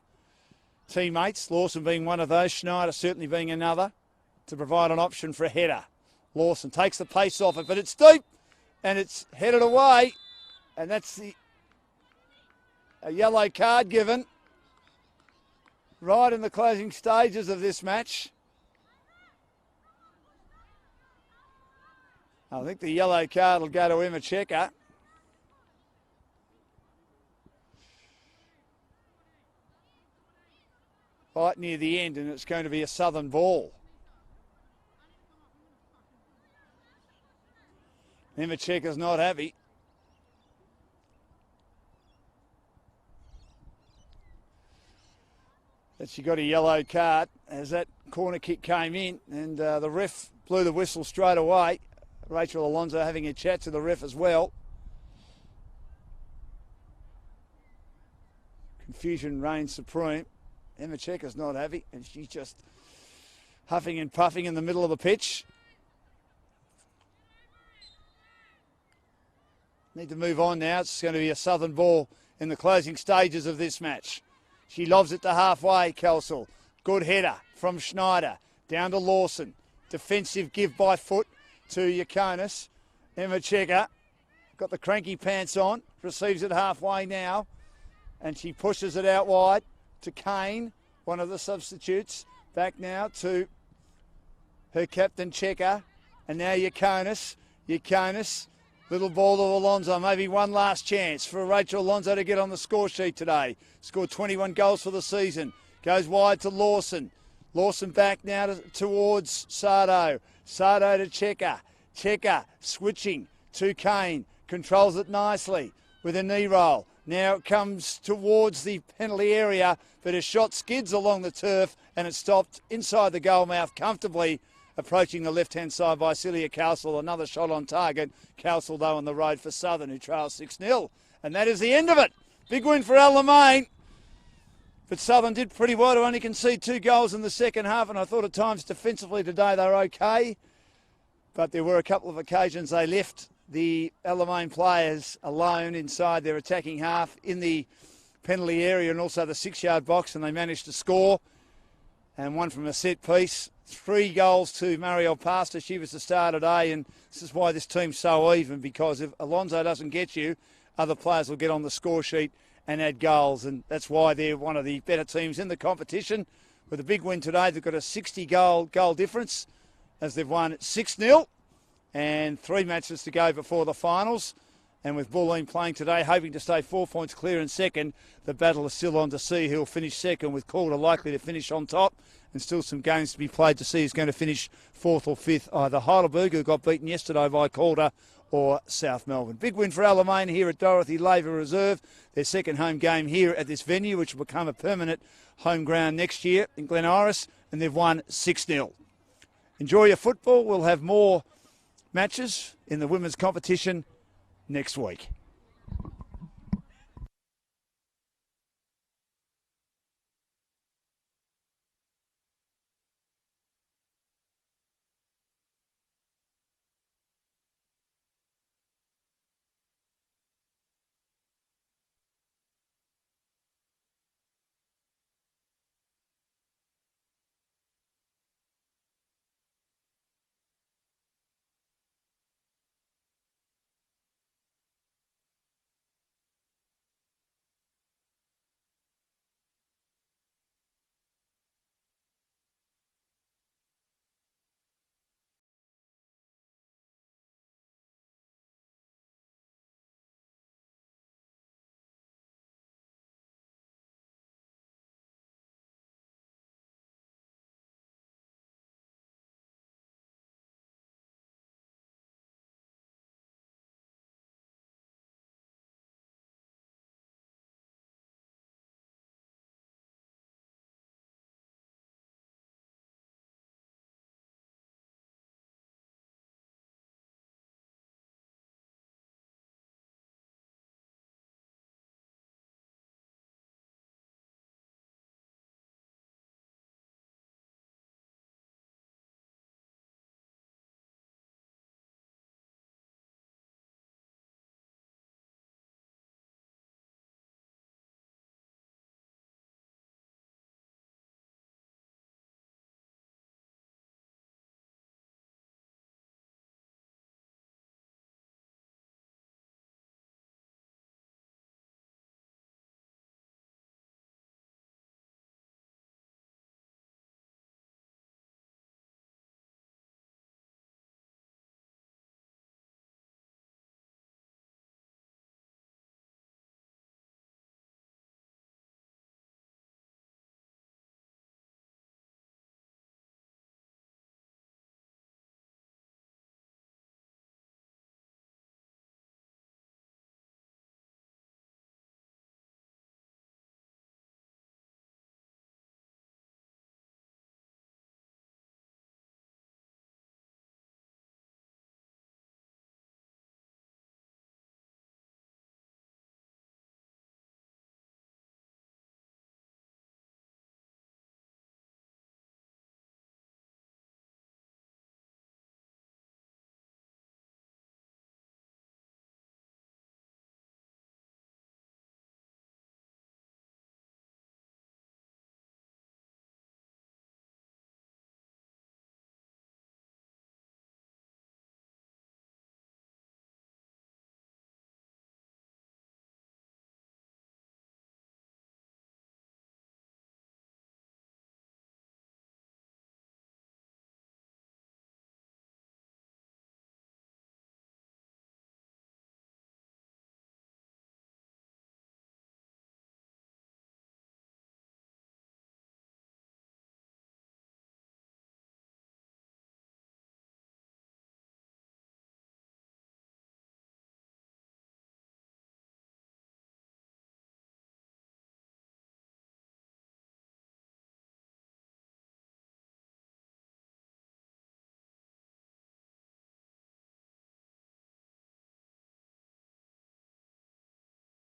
teammates, Lawson being one of those, Schneider certainly being another, to provide an option for a header. Lawson takes the pace off it, but it's deep and it's headed away, and that's a yellow card given right in the closing stages of this match. I think the yellow card will go to Emma Checker. Right near the end, and it's going to be a Southern ball. Emma Checker's not happy. That she got a yellow card as that corner kick came in, and the ref blew the whistle straight away. Rachel Alonso having a chat to the ref as well. Confusion reigns supreme. Emma Checker's not happy, and she's just huffing and puffing in the middle of the pitch. Need to move on now. It's going to be a Southern ball in the closing stages of this match. She lobs it to halfway, Kelsall. Good header from Schneider. Down to Lawson. Defensive give by foot to Yaconis. Emma Checker got the cranky pants on, receives it halfway now, and she pushes it out wide to Kane, one of the substitutes. Back now to her captain Checker, and now Yakonis. Little ball to Alonso, maybe one last chance for Rachel Alonso to get on the score sheet today. Scored 21 goals for the season. Goes wide to Lawson. Lawson back now towards Sardo. Sardo to Checker. Checker switching to Kane. Controls it nicely with a knee roll. Now it comes towards the penalty area, but a shot skids along the turf and it's stopped inside the goal mouth comfortably, approaching the left-hand side by Celia Cowsall. Another shot on target. Cowsall, though, on the road for Southern, who trails 6-0. And that is the end of it. Big win for Alamein. But Southern did pretty well to only concede 2 goals in the second half, and I thought at times defensively today they were okay. But there were a couple of occasions they left the Alamein players alone inside their attacking half in the penalty area and also the 6-yard box, and they managed to score. And one from a set piece. 3 goals to Marielle Pastor. She was the star today, and this is why this team's so even, because if Alonso doesn't get you, other players will get on the score sheet and add goals, and that's why they're one of the better teams in the competition. With a big win today, they've got a 60 goal difference as they've won 6-0 and 3 matches to go before the finals. And with Bulleen playing today, hoping to stay 4 points clear in second, the battle is still on to see who'll finish second, with Calder likely to finish on top, and still some games to be played to see who's going to finish 4th or 5th, either Heidelberg, who got beaten yesterday by Calder, or South Melbourne. Big win for Alamein here at Dorothy Laver Reserve, their second home game here at this venue, which will become a permanent home ground next year in Glen Iris, and they've won 6-0. Enjoy your football. We'll have more matches in the women's competition next week.